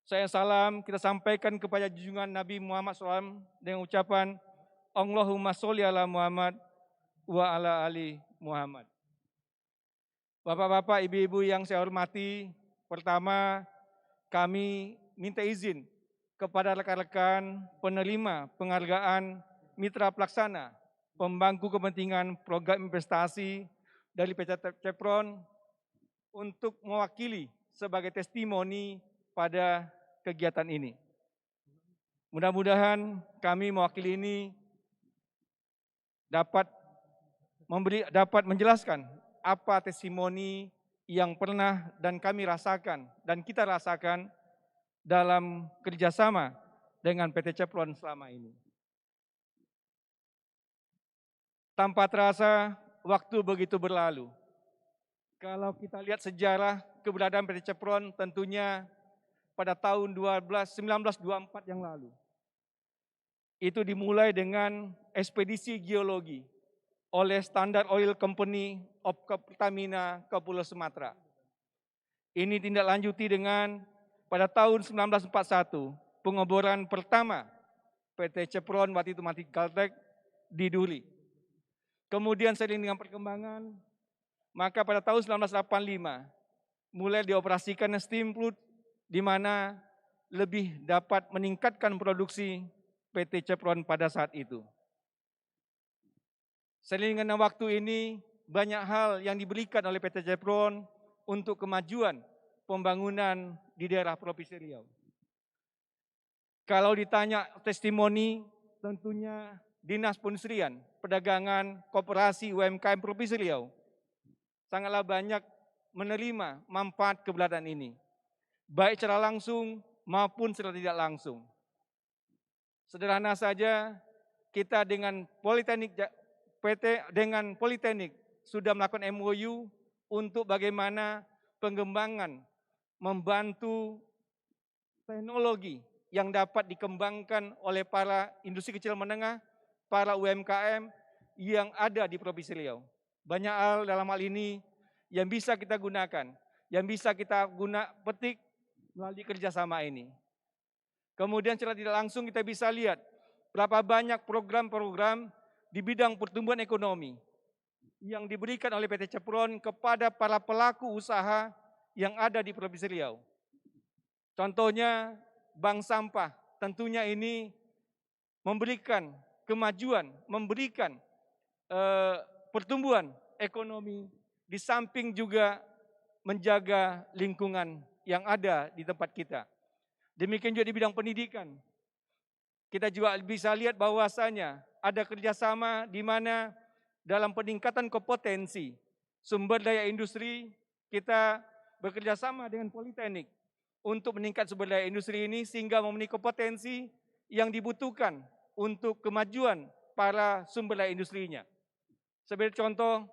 Saya salam kita sampaikan kepada junjungan Nabi Muhammad SAW dengan ucapan Allahumma sholli ala Muhammad wa ala ali Muhammad. Bapak-bapak, ibu-ibu yang saya hormati, pertama kami minta izin kepada rekan-rekan penerima penghargaan mitra pelaksana pemangku kepentingan program investasi dari PT Chevron untuk mewakili sebagai testimoni pada kegiatan ini. Mudah-mudahan kami mewakili ini dapat menjelaskan apa testimoni yang pernah dan kami rasakan dan kita rasakan dalam kerjasama dengan PT Chevron selama ini. Tanpa terasa, waktu begitu berlalu. Kalau kita lihat sejarah keberadaan PT Chevron, tentunya pada tahun 1924 yang lalu. Itu dimulai dengan ekspedisi geologi oleh Standard Oil Company of Pertamina ke Pulau Sumatera. Ini tindak lanjuti dengan pada tahun 1941 pengeboran pertama PT Chevron waktu itu mati Galtek di Duri. Kemudian seiring dengan perkembangan, maka pada tahun 1985 mulai dioperasikan steam flood di mana lebih dapat meningkatkan produksi PT Chevron pada saat itu. Seiring dengan waktu ini, banyak hal yang diberikan oleh PT Chevron untuk kemajuan pembangunan di daerah Provinsi Riau. Kalau ditanya testimoni, tentunya Dinas Perindustrian, Perdagangan, Koperasi, UMKM Provinsi Riau sangatlah banyak menerima manfaat keberadaan ini, baik secara langsung maupun secara tidak langsung. Sederhana saja, kita dengan Politeknik sudah melakukan MOU untuk bagaimana pengembangan membantu teknologi yang dapat dikembangkan oleh para industri kecil menengah, para UMKM yang ada di Provinsi Riau. Banyak hal dalam hal ini yang bisa kita gunakan, yang bisa kita petik melalui kerjasama ini. Kemudian secara tidak langsung kita bisa lihat berapa banyak program-program di bidang pertumbuhan ekonomi yang diberikan oleh PT Chevron kepada para pelaku usaha yang ada di Provinsi Riau. Contohnya bank sampah, tentunya ini memberikan kemajuan, memberikan pertumbuhan ekonomi di samping juga menjaga lingkungan yang ada di tempat kita. Demikian juga di bidang pendidikan. Kita juga bisa lihat bahwasanya ada kerjasama di mana dalam peningkatan kompetensi sumber daya industri, kita bekerjasama dengan Politeknik untuk meningkat sumber daya industri ini sehingga memenuhi kompetensi yang dibutuhkan untuk kemajuan para sumber daya industrinya. Sebagai contoh,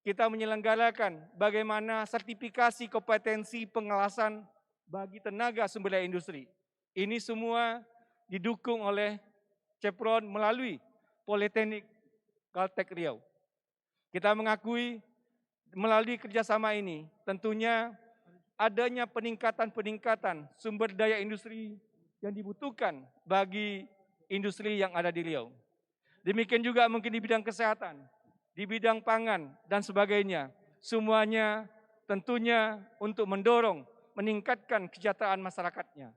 kita menyelenggarakan bagaimana sertifikasi kompetensi pengelasan bagi tenaga sumber daya industri. Ini semua didukung oleh Chevron melalui Politeknik Caltech Riau. Kita mengakui melalui kerjasama ini tentunya adanya peningkatan sumber daya industri yang dibutuhkan bagi industri yang ada di Riau. Demikian juga mungkin di bidang kesehatan, di bidang pangan, dan sebagainya. Semuanya tentunya untuk mendorong, meningkatkan kesejahteraan masyarakatnya.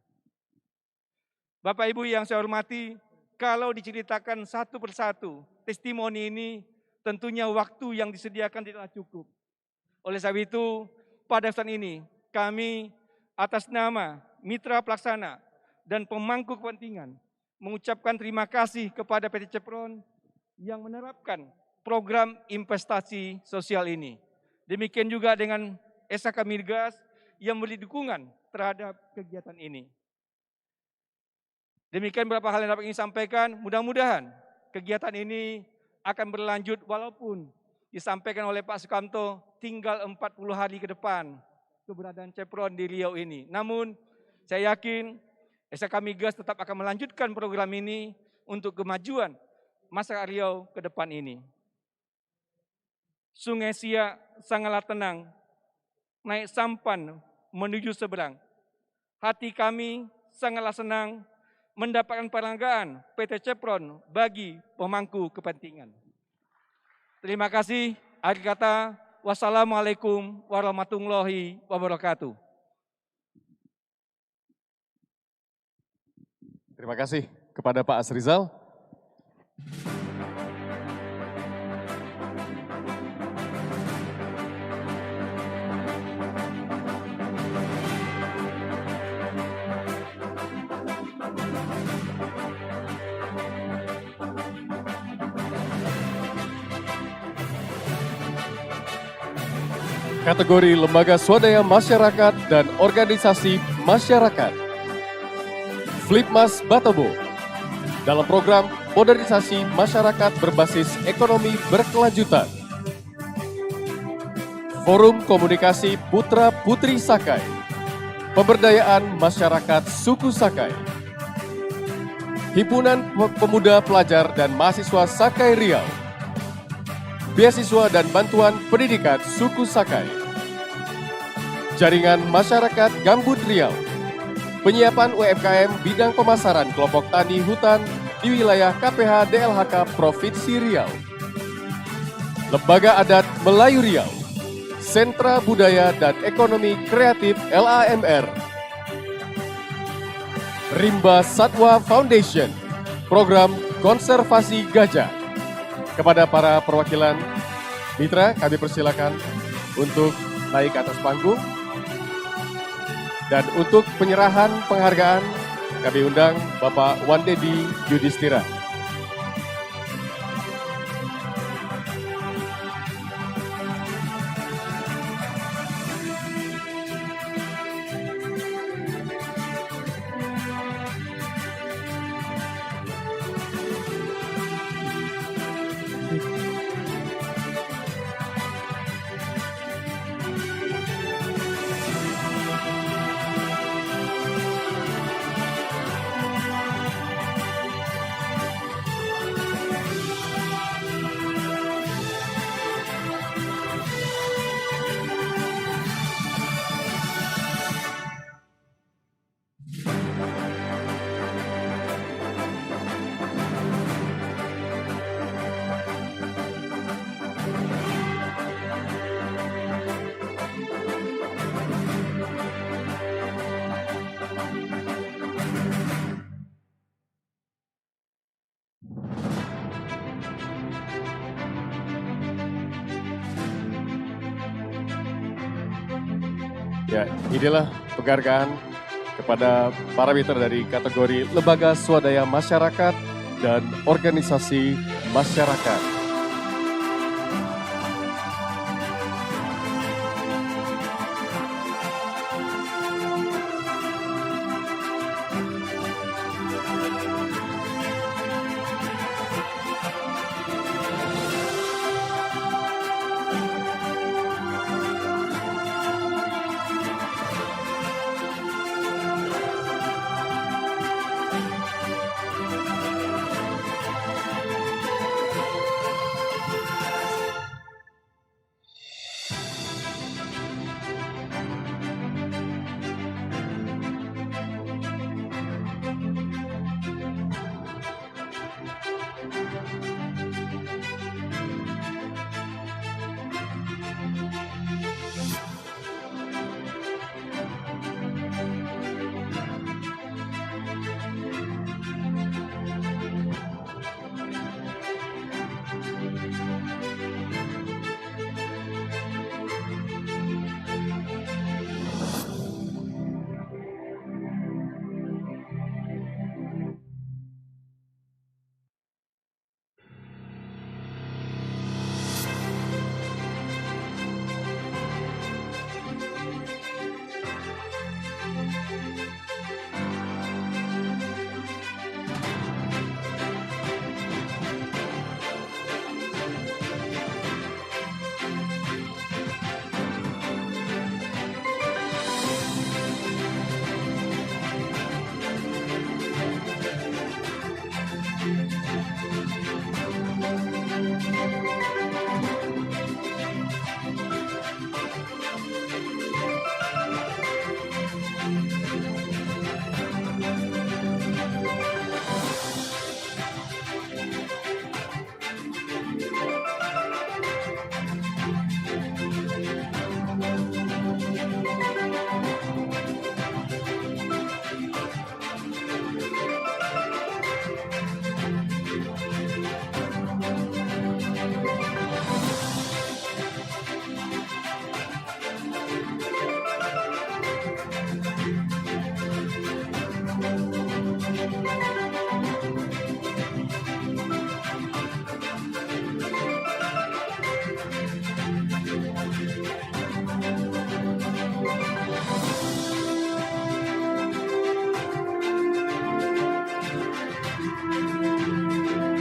Bapak Ibu yang saya hormati, kalau diceritakan satu persatu testimoni ini, tentunya waktu yang disediakan tidaklah cukup. Oleh sebab itu, pada saat ini kami atas nama Mitra Pelaksana dan pemangku kepentingan mengucapkan terima kasih kepada PT Chevron yang menerapkan program investasi sosial ini. Demikian juga dengan SK Migas yang memberi dukungan terhadap kegiatan ini. Demikian beberapa hal yang dapat ingin sampaikan. Mudah-mudahan kegiatan ini akan berlanjut walaupun disampaikan oleh Pak Sukamto tinggal 40 hari ke depan keberadaan Chevron di Riau ini. Namun saya yakin SK Migas tetap akan melanjutkan program ini untuk kemajuan masyarakat Riau ke depan ini. Sungai Siak sangatlah tenang, naik sampan menuju seberang. Hati kami sangatlah senang mendapatkan penghargaan PT Chevron bagi pemangku kepentingan. Terima kasih. Akhir kata, wassalamualaikum warahmatullahi wabarakatuh. Terima kasih kepada Pak Asrizal. Kategori Lembaga Swadaya Masyarakat dan Organisasi Masyarakat. Flipmas Batobo dalam program modernisasi masyarakat berbasis ekonomi berkelanjutan. Forum Komunikasi Putra Putri Sakai. Pemberdayaan Masyarakat Suku Sakai. Himpunan Pemuda Pelajar dan Mahasiswa Sakai Riau. Beasiswa dan Bantuan Pendidikan Suku Sakai. Jaringan Masyarakat Gambut Riau. Penyiapan UMKM bidang pemasaran kelompok tani hutan di wilayah KPH DLHK Provinsi Riau. Lembaga Adat Melayu Riau. Sentra Budaya dan Ekonomi Kreatif LAMR. Rimba Satwa Foundation. Program Konservasi Gajah. Kepada para perwakilan mitra, kami persilakan untuk naik ke atas panggung. Dan untuk penyerahan penghargaan, kami undang Bapak Wandedi Yudhistira. Ya, inilah penghargaan kepada para mitra dari kategori Lembaga Swadaya Masyarakat dan Organisasi Masyarakat.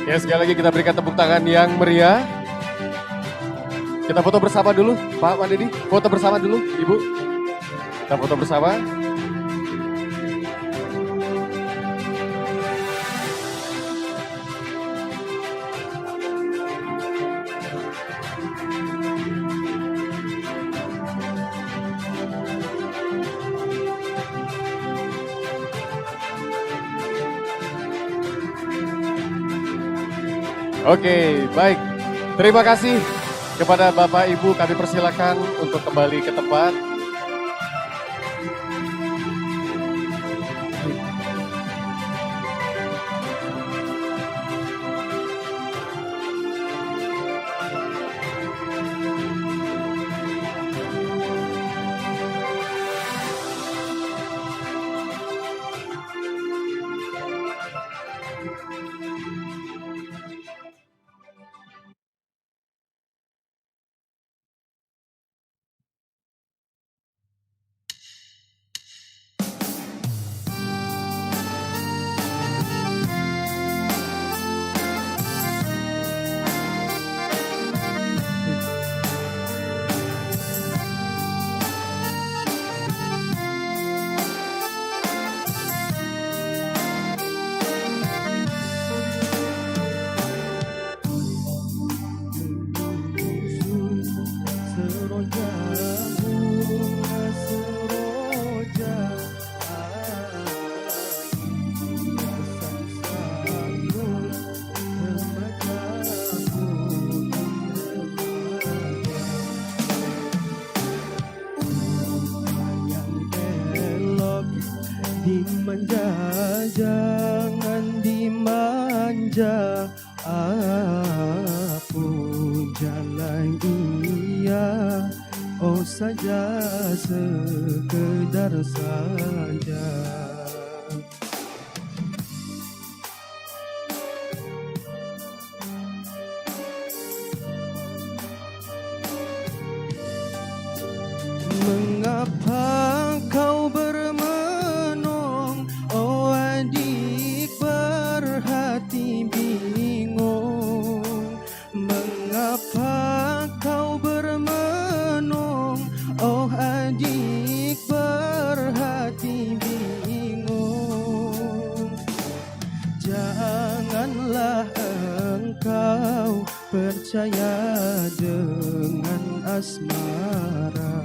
Ya, sekali lagi kita berikan tepuk tangan yang meriah. Kita foto bersama dulu, Pak Mandedi. Foto bersama dulu, Ibu. Kita foto bersama. Oke, baik. Terima kasih kepada Bapak Ibu, kami persilakan untuk kembali ke tempat. Dimanja, jangan dimanja, apapun jalan ia, oh saja sekedar saja. Mengapa kau bermenung, oh adik berhati bingung? Mengapa kau bermenung, oh adik berhati bingung? Janganlah engkau percaya dengan asmara,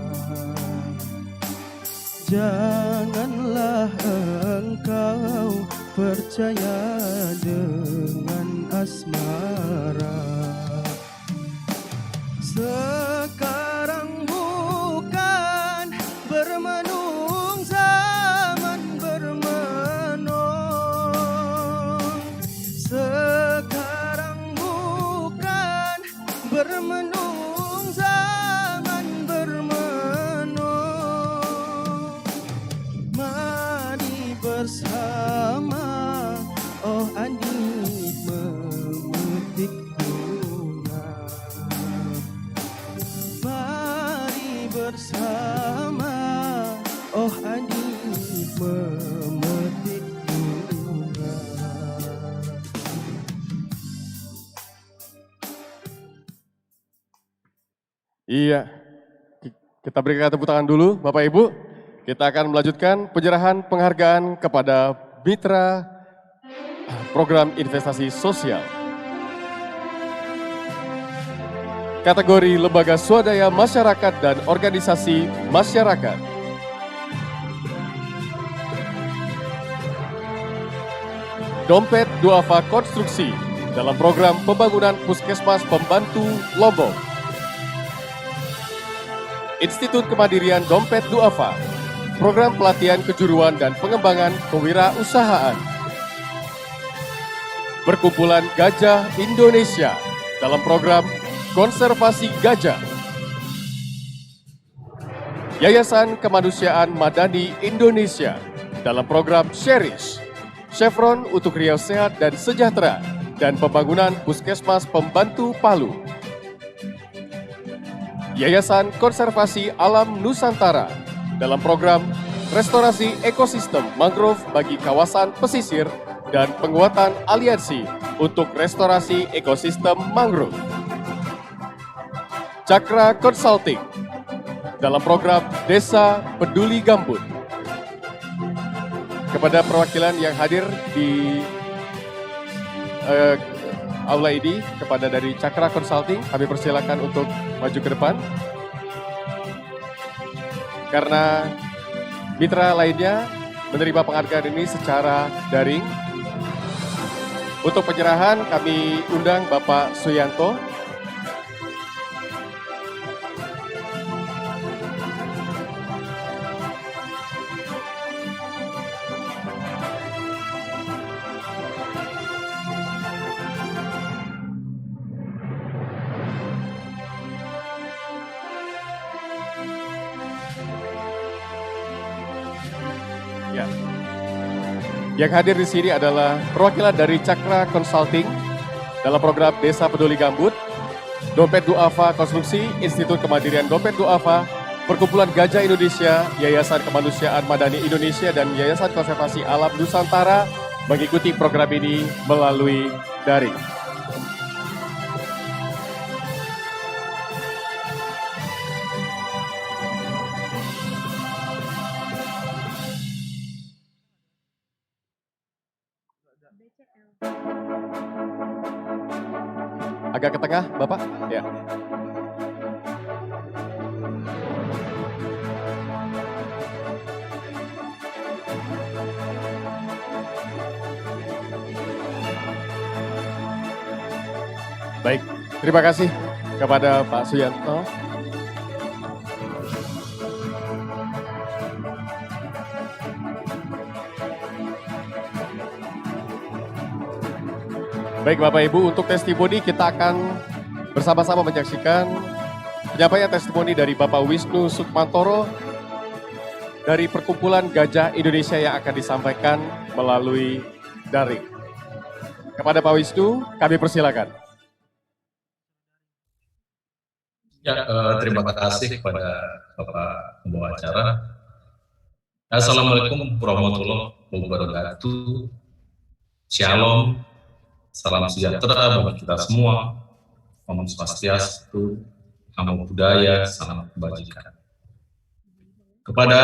janganlah engkau percaya dengan asmara. Sekarang bukan bermenung zaman bermenung. Sekarang bukan bermenung zaman bermenung. Mari bersama, oh adik memetik bunga. Mari bersama, oh adik memetik bunga. Iya, kita berikan tepuk tangan dulu Bapak Ibu. Kita akan melanjutkan penyerahan penghargaan kepada mitra program investasi sosial. Kategori lembaga swadaya masyarakat dan organisasi masyarakat. Dompet Duafa Konstruksi dalam program pembangunan Puskesmas Pembantu Lombok. Institut Kemandirian Dompet Duafa, program pelatihan kejuruan dan pengembangan kewirausahaan. Perkumpulan Gajah Indonesia dalam program konservasi gajah. Yayasan Kemanusiaan Madani Indonesia dalam program Cherish. Chevron untuk Riau Sehat dan Sejahtera dan pembangunan Puskesmas Pembantu Palu. Yayasan Konservasi Alam Nusantara dalam program restorasi ekosistem mangrove bagi kawasan pesisir dan penguatan aliansi untuk restorasi ekosistem mangrove. Cakra Consulting dalam program Desa Peduli Gambut. Kepada perwakilan yang hadir di aula ini, kepada dari Cakra Consulting, kami persilakan untuk maju ke depan. Karena mitra lainnya menerima penghargaan ini secara daring. Untuk penyerahan kami undang Bapak Suyanto. Ya. Yang hadir di sini adalah perwakilan dari Cakra Consulting dalam program Desa Peduli Gambut, Dompet Duafa Konstruksi, Institut Kemandirian Dompet Duafa, Perkumpulan Gajah Indonesia, Yayasan Kemanusiaan Madani Indonesia, dan Yayasan Konservasi Alam Nusantara mengikuti program ini melalui daring. Agak ke tengah, Bapak. Ya. Baik, terima kasih kepada Pak Suyanto. Baik Bapak Ibu, untuk testimoni kita akan bersama-sama menyaksikan penyampaian testimoni dari Bapak Wisnu Sukmantoro dari Perkumpulan Gajah Indonesia yang akan disampaikan melalui daring. Kepada Pak Wisnu, kami persilakan. Ya, terima kasih kepada Bapak pembawa acara. Assalamualaikum warahmatullahi wabarakatuh. Shalom. Salam sejahtera bagi kita semua. Om Swastiastu, Namo Buddhaya, salam kebajikan. Kepada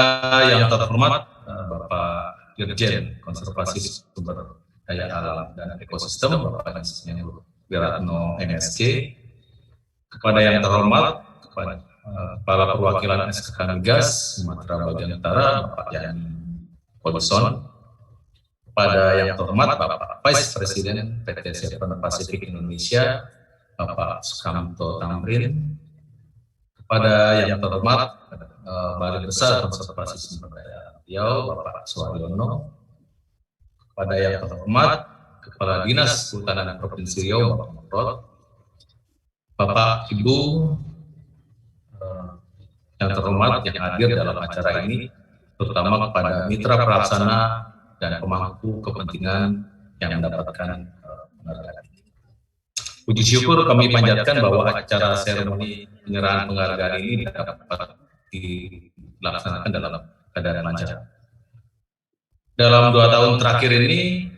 yang terhormat Bapak Dirjen Konservasi Sumber Daya Alam dan Ekosistem, Bapak Insinyur Wiratno MSc. Kepada yang terhormat kepada kepala perwakilan SKK Migas Sumatera Bagian Utara, Bapak Yani Polison. Kepada yang terhormat Bapak Vice Presiden PT Chevron Pacific Indonesia, Bapak Sukamto Tamrin. Kepada yang terhormat Balai Besar Konservasi Sumber Daya Riau, Bapak Suwaryono. Kepada yang terhormat Kepala Dinas Kehutanan Provinsi Riau, Bapak Murod. Bapak Ibu yang terhormat yang hadir dalam acara ini, terutama kepada mitra pelaksana dan pemangku kepentingan yang mendapatkan penghargaan. Puji syukur kami panjatkan bahwa acara seremoni penyerahan penghargaan ini dapat dilaksanakan dalam keadaan lancar. Dalam 2 tahun terakhir ini,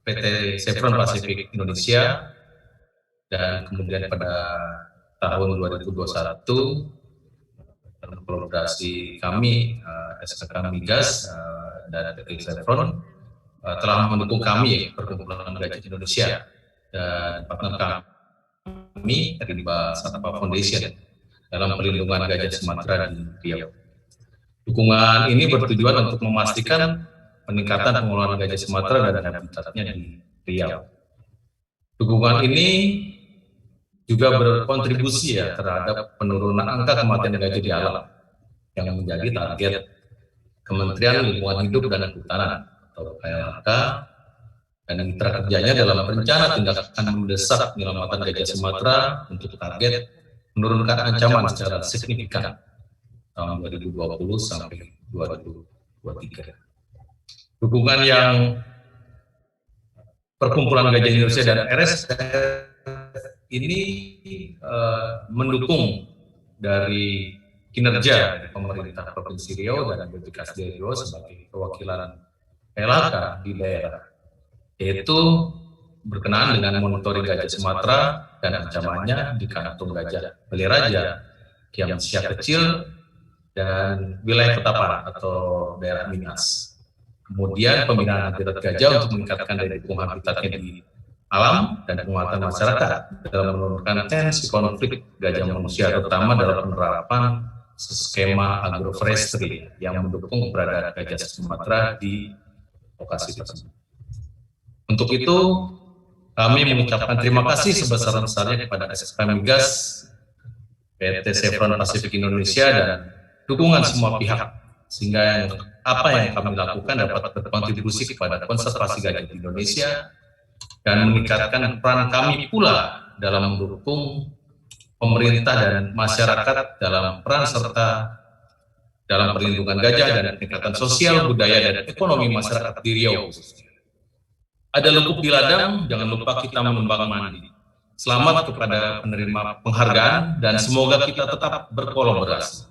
PT Chevron Pacific Indonesia dan kemudian pada tahun 2021 dalam kolaborasi kami SKK Migas dan PT Chevron telah mendukung kami Perkumpulan Gajah Indonesia dan partner kami dari Satapa Foundation dalam pelindungan gajah Sumatera di Riau. Dukungan ini bertujuan untuk memastikan peningkatan pengelolaan gajah Sumatera dan habitatnya di Riau. Dukungan ini juga berkontribusi terhadap penurunan angka kematian gajah di alam yang menjadi target Kementerian Lingkungan Hidup dan Kehutanan atau KLHK dan mitra kerjanya dalam rencana tindakan mendesak penyelamatan gajah Sumatera untuk target menurunkan ancaman secara signifikan tahun 2020 sampai 2023. Dukungan yang Perkumpulan Gajah Indonesia dan RSF ini mendukung dari kinerja dari pemerintah Provinsi Riau dan BPKSD Riau sebagai perwakilan PLHK di daerah. yaitu berkenaan dengan monitoring gajah Sumatera dan ancamannya di kantung gajah Baliraja, Kiam Siak Kecil, dan wilayah Ketapang atau daerah Minas. Kemudian pembinaan habitat gajah untuk meningkatkan daya dukung habitatnya di alam dan penguatan masyarakat dalam menurunkan tensi konflik gajah manusia, terutama dalam penerapan skema agroforestry yang mendukung keberadaan gajah Sumatera di lokasi tersebut. Untuk itu, kami mengucapkan terima kasih sebesar-besarnya kepada SK Migas, PT Chevron Pacific Indonesia, dan dukungan semua pihak, sehingga apa yang kami lakukan dapat berkontribusi kepada konservasi gajah di Indonesia dan meningkatkan peran kami pula dalam mendukung pemerintah dan masyarakat dalam peran serta dalam perlindungan gajah dan peningkatan sosial, budaya, dan ekonomi masyarakat di Riau. Ada lubuk di ladang, jangan lupa kita menumbang mandi. Selamat kepada penerima penghargaan dan semoga kita tetap berkolaborasi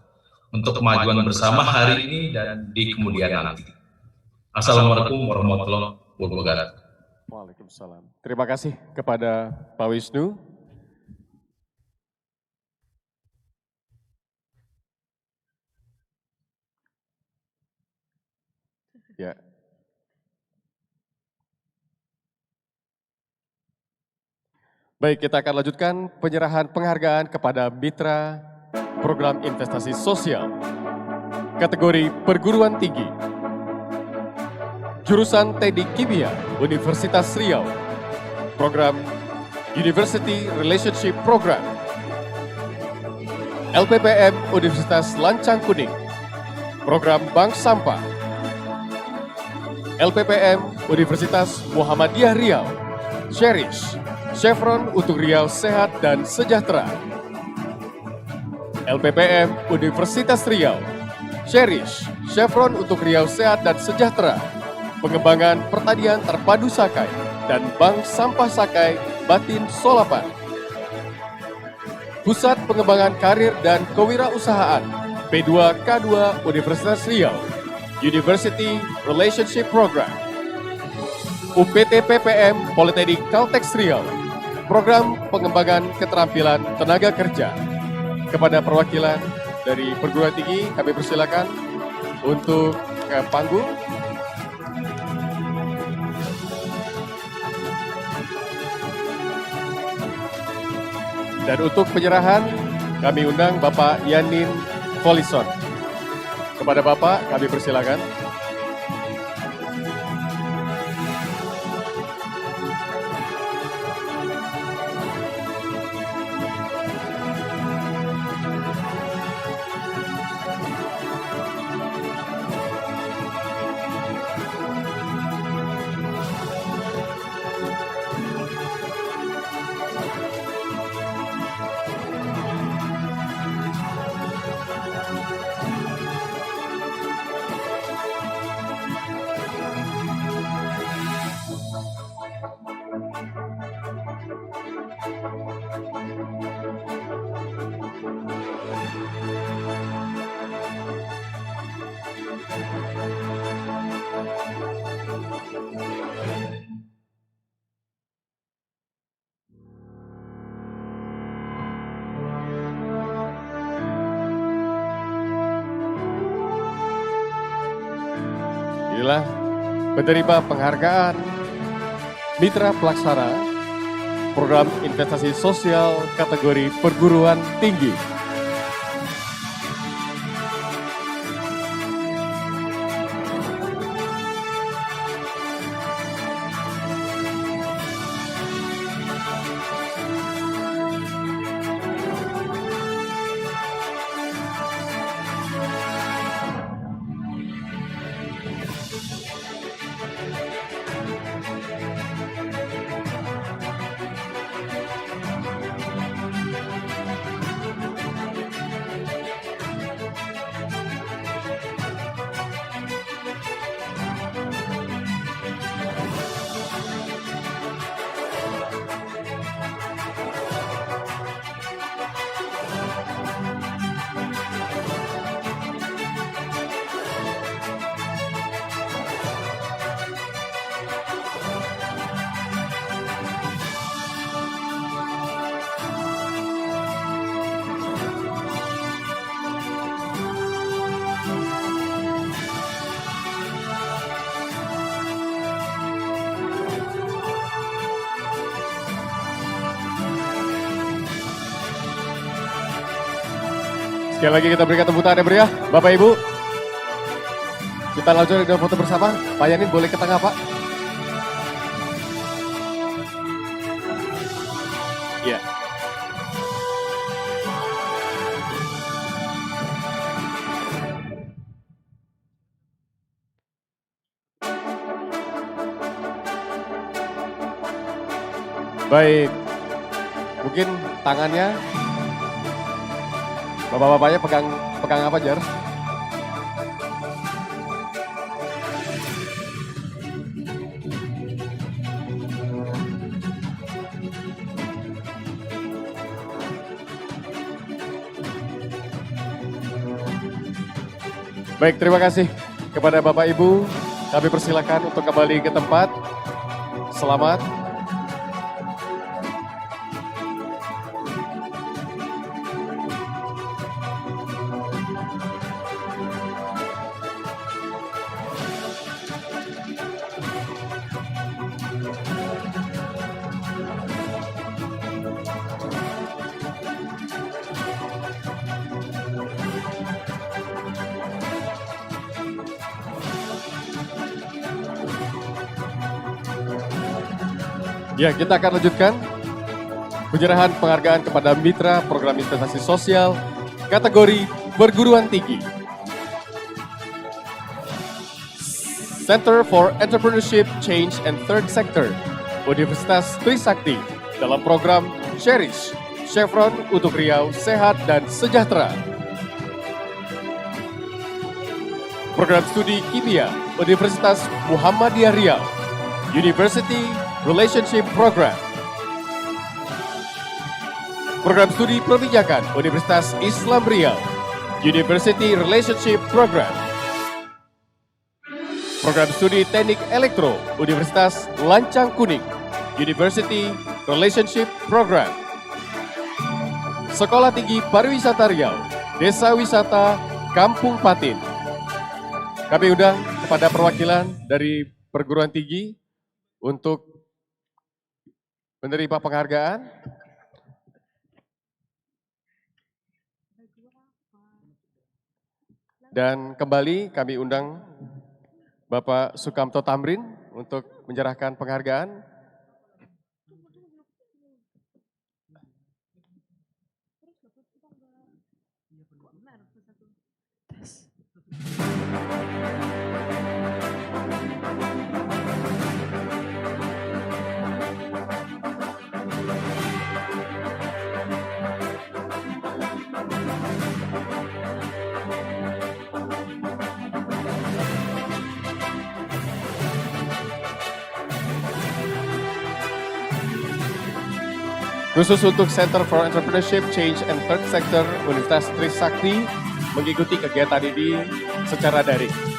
untuk kemajuan bersama hari ini dan di kemudian nanti. Assalamualaikum warahmatullahi wabarakatuh. Waalaikumsalam. Terima kasih kepada Pak Wisnu. Ya. Baik, kita akan lanjutkan penyerahan penghargaan kepada Mitra Program Investasi Sosial kategori perguruan tinggi. Jurusan Teknik Kimia Universitas Riau, program University Relationship Program. LPPM Universitas Lancang Kuning, program Bank Sampah. LPPM Universitas Muhammadiyah Riau, Cherish, Chevron untuk Riau Sehat dan Sejahtera. LPPM Universitas Riau, Cherish, Chevron untuk Riau Sehat dan Sejahtera. Pengembangan pertanian terpadu Sakai dan Bank Sampah Sakai Batin Solapan. Pusat Pengembangan Karir dan Kewirausahaan P2K2 Universitas Riau, University Relationship Program. UPT PPM Politeknik Caltex Riau, program pengembangan keterampilan tenaga kerja. Kepada perwakilan dari perguruan tinggi, kami persilakan untuk ke panggung. Dan untuk penyerahan, kami undang Bapak Yanin Volison. Kepada Bapak, kami persilakan. Inilah penerima penghargaan Mitra Pelaksana Program Investasi Sosial kategori perguruan tinggi. Sekali lagi kita berikan tepuk tangan yang meriah, Bapak Ibu. Kita lanjutkan dengan foto bersama. Pak Yanin boleh ke tengah, Pak. Iya. Baik, mungkin tangannya, bapak-bapaknya pegang apa, Jar? Baik, terima kasih kepada Bapak Ibu. Kami persilakan untuk kembali ke tempat. Selamat. Ya, kita akan lanjutkan penyerahan penghargaan kepada mitra program investasi sosial kategori perguruan tinggi. Center for Entrepreneurship, Change and Third Sector, Universitas Trisakti dalam program Cherish, Chevron untuk Riau Sehat dan Sejahtera. Program Studi Kimia, Universitas Muhammadiyah Riau, University Relationship Program. Program Studi Perbijakan, Universitas Islam Riau, University Relationship Program. Program Studi Teknik Elektro, Universitas Lancang Kuning, University Relationship Program. Sekolah Tinggi Pariwisata Riau, Desa Wisata Kampung Patin. Kami undang kepada perwakilan dari perguruan tinggi untuk menerima penghargaan. Dan kembali kami undang Bapak Sukamto Tamrin untuk menyerahkan penghargaan. Khusus untuk Center for Entrepreneurship, Change and Third Sector Universitas Trisakti mengikuti kegiatan ini secara daring.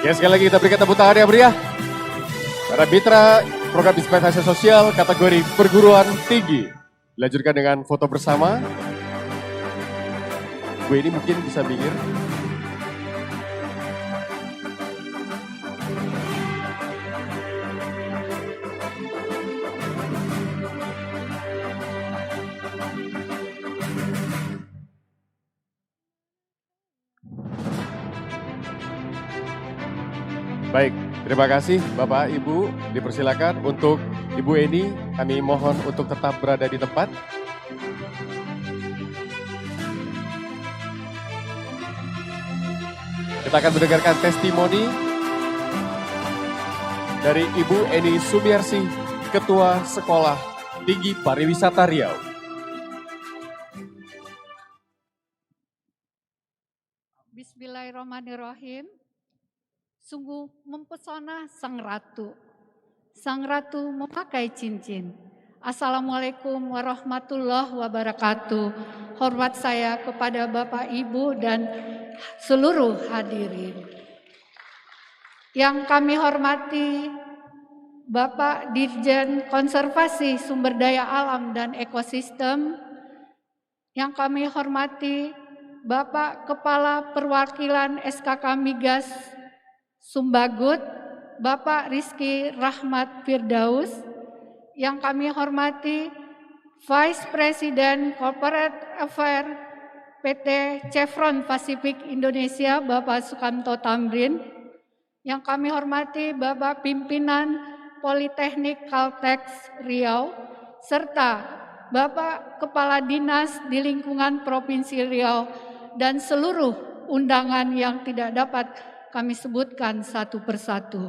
Ya, sekali lagi kita berikan tepuk tangan yang meriah para mitra program investasi sosial kategori perguruan tinggi. Dilanjutkan dengan foto bersama. Bu Eni mungkin bisa minggir. Baik, terima kasih Bapak Ibu, dipersilakan untuk Ibu Eni, kami mohon untuk tetap berada di tempat. Kita akan mendengarkan testimoni dari Ibu Eni Sumiarsi, Ketua Sekolah Tinggi Pariwisata Riau. Bismillahirrahmanirrahim. Sungguh mempesona Sang Ratu. Sang Ratu memakai cincin. Assalamualaikum warahmatullahi wabarakatuh. Hormat saya kepada Bapak Ibu dan seluruh hadirin. Yang kami hormati Bapak Dirjen Konservasi Sumber Daya Alam dan Ekosistem. Yang kami hormati Bapak Kepala Perwakilan SKK Migas Sumbagut, Bapak Rizky Rahmat Firdaus, yang kami hormati Vice President Corporate Affairs PT Chevron Pacific Indonesia, Bapak Sukamto Tamrin, yang kami hormati Bapak Pimpinan Politeknik Caltex Riau, serta Bapak Kepala Dinas di lingkungan Provinsi Riau, dan seluruh undangan yang tidak dapat kami sebutkan satu persatu.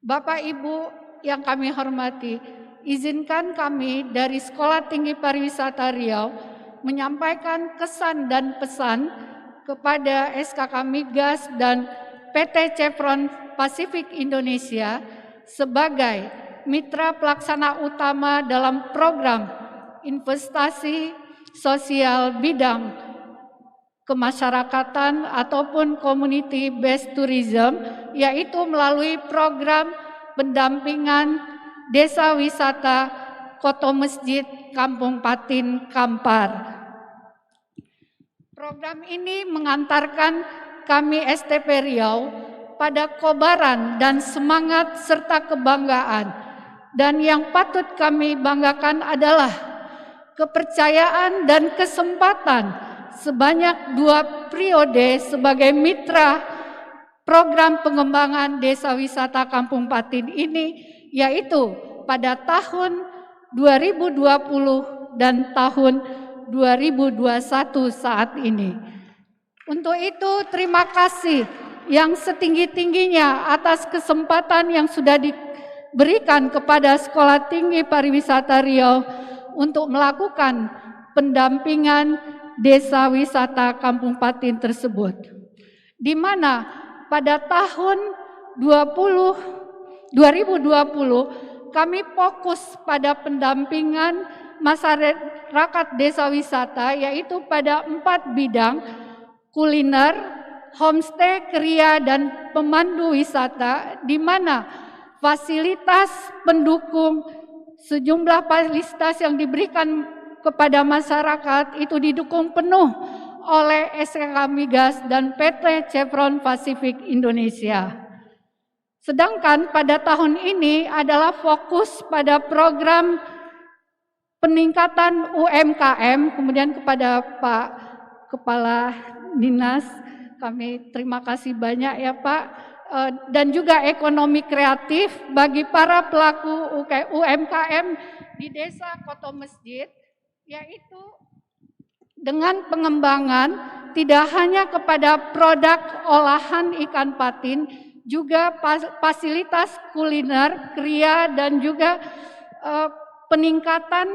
Bapak Ibu yang kami hormati, izinkan kami dari Sekolah Tinggi Pariwisata Riau menyampaikan kesan dan pesan kepada SKK Migas dan PT Chevron Pacific Indonesia sebagai mitra pelaksana utama dalam program investasi sosial bidang kemasyarakatan ataupun community based tourism, yaitu melalui program pendampingan desa wisata Koto Masjid Kampung Patin Kampar. Program ini mengantarkan kami STP Riau pada kobaran dan semangat serta kebanggaan, dan yang patut kami banggakan adalah kepercayaan dan kesempatan sebanyak 2 periode sebagai mitra program pengembangan desa wisata Kampung Patin ini, yaitu pada tahun 2020 dan tahun 2021 saat ini. Untuk itu terima kasih yang setinggi-tingginya atas kesempatan yang sudah diberikan kepada Sekolah Tinggi Pariwisata Riau untuk melakukan pendampingan desa wisata Kampung Patin tersebut, di mana pada tahun 2020 kami fokus pada pendampingan masyarakat desa wisata, yaitu pada 4 bidang: kuliner, homestay, kriya, dan pemandu wisata, di mana fasilitas pendukung sejumlah fasilitas yang diberikan kepada masyarakat itu didukung penuh oleh SKK Migas dan PT Chevron Pacific Indonesia. Sedangkan pada tahun ini adalah fokus pada program peningkatan UMKM, kemudian kepada Pak Kepala Dinas, kami terima kasih banyak ya Pak, dan juga ekonomi kreatif bagi para pelaku UMKM di Desa Koto Masjid, yaitu dengan pengembangan tidak hanya kepada produk olahan ikan patin, juga fasilitas kuliner, kriya, dan juga peningkatan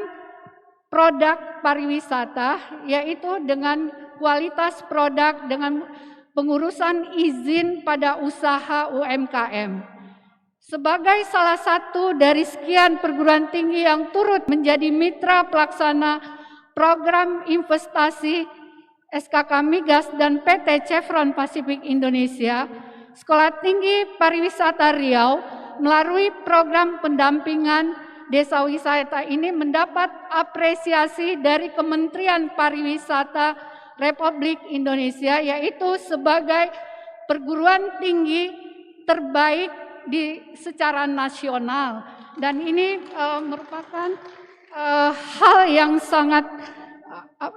produk pariwisata, yaitu dengan kualitas produk, dengan pengurusan izin pada usaha UMKM. Sebagai salah satu dari sekian perguruan tinggi yang turut menjadi mitra pelaksana program investasi SKK Migas dan PT Chevron Pacific Indonesia, Sekolah Tinggi Pariwisata Riau melalui program pendampingan desa wisata ini mendapat apresiasi dari Kementerian Pariwisata Republik Indonesia, yaitu sebagai perguruan tinggi terbaik secara nasional. Dan ini merupakan hal yang sangat,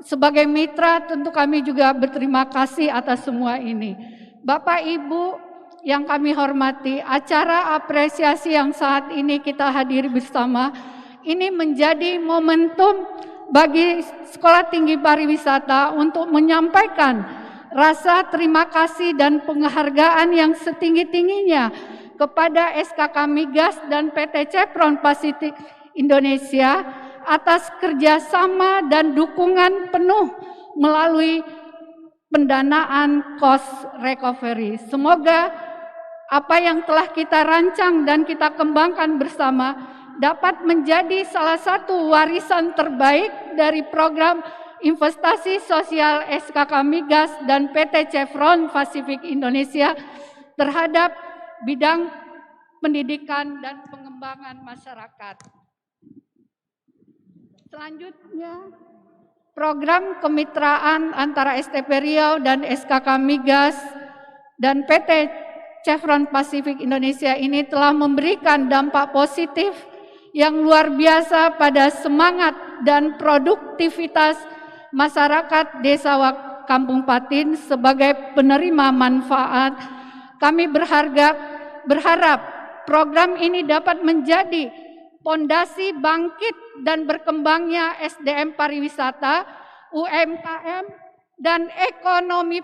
sebagai mitra tentu kami juga berterima kasih atas semua ini. Bapak Ibu yang kami hormati, acara apresiasi yang saat ini kita hadiri bersama ini menjadi momentum bagi Sekolah Tinggi Pariwisata untuk menyampaikan rasa terima kasih dan penghargaan yang setinggi-tingginya kepada SKK Migas dan PT Chevron Pacific Indonesia atas kerjasama dan dukungan penuh melalui pendanaan cost recovery. Semoga apa yang telah kita rancang dan kita kembangkan bersama dapat menjadi salah satu warisan terbaik dari program investasi sosial SKK Migas dan PT Chevron Pacific Indonesia terhadap bidang pendidikan dan pengembangan masyarakat. Selanjutnya, program kemitraan antara STP Riau dan SKK Migas dan PT Chevron Pacific Indonesia ini telah memberikan dampak positif yang luar biasa pada semangat dan produktivitas masyarakat Desa Kampung Patin sebagai penerima manfaat. Kami berharap program ini dapat menjadi pondasi bangkit dan berkembangnya SDM pariwisata, UMKM, dan ekonomi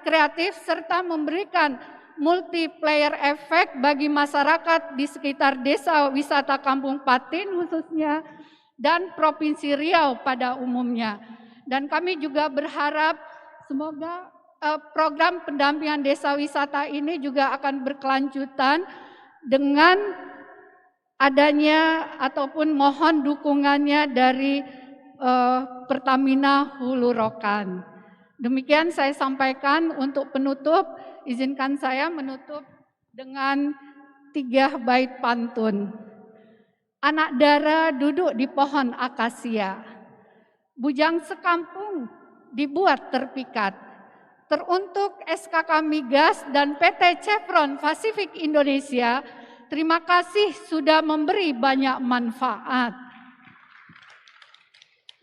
kreatif serta memberikan multiplier efek bagi masyarakat di sekitar Desa Wisata Kampung Patin khususnya dan Provinsi Riau pada umumnya. Dan kami juga berharap semoga program pendampingan desa wisata ini juga akan berkelanjutan dengan adanya ataupun mohon dukungannya dari Pertamina Hulu Rokan. Demikian saya sampaikan. Untuk penutup, izinkan saya menutup dengan 3 bait pantun. Anak dara duduk di pohon akasia, bujang sekampung dibuat terpikat. Teruntuk SKK Migas dan PT Chevron Pacific Indonesia, terima kasih sudah memberi banyak manfaat.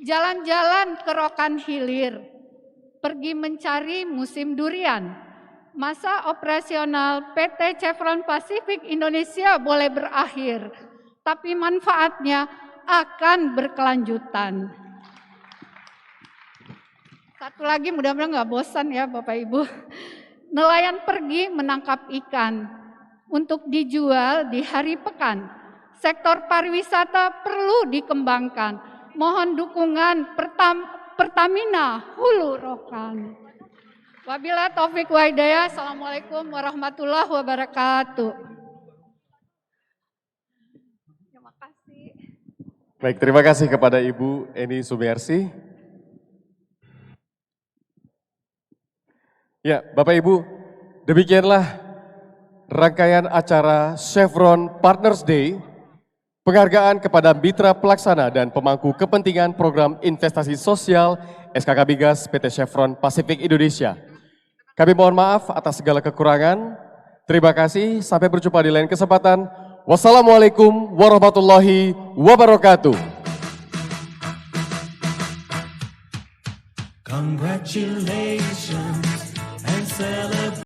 Jalan-jalan ke Rokan Hilir, pergi mencari musim durian. Masa operasional PT Chevron Pacific Indonesia boleh berakhir, tapi manfaatnya akan berkelanjutan. Satu lagi, mudah-mudahan nggak bosan ya Bapak Ibu. Nelayan pergi menangkap ikan untuk dijual di hari pekan. Sektor pariwisata perlu dikembangkan. Mohon dukungan Pertamina Hulu Rokan. Wabillahi taufiq wa hidayah. Assalamualaikum warahmatullahi wabarakatuh. Terima kasih. Baik, terima kasih kepada Ibu Eni Sumiarsi. Ya, Bapak Ibu, demikianlah rangkaian acara Chevron Partners Day, penghargaan kepada mitra pelaksana dan pemangku kepentingan program investasi sosial SKK Migas PT Chevron Pacific Indonesia. Kami mohon maaf atas segala kekurangan. Terima kasih, sampai berjumpa di lain kesempatan. Wassalamualaikum warahmatullahi wabarakatuh. Congratulations.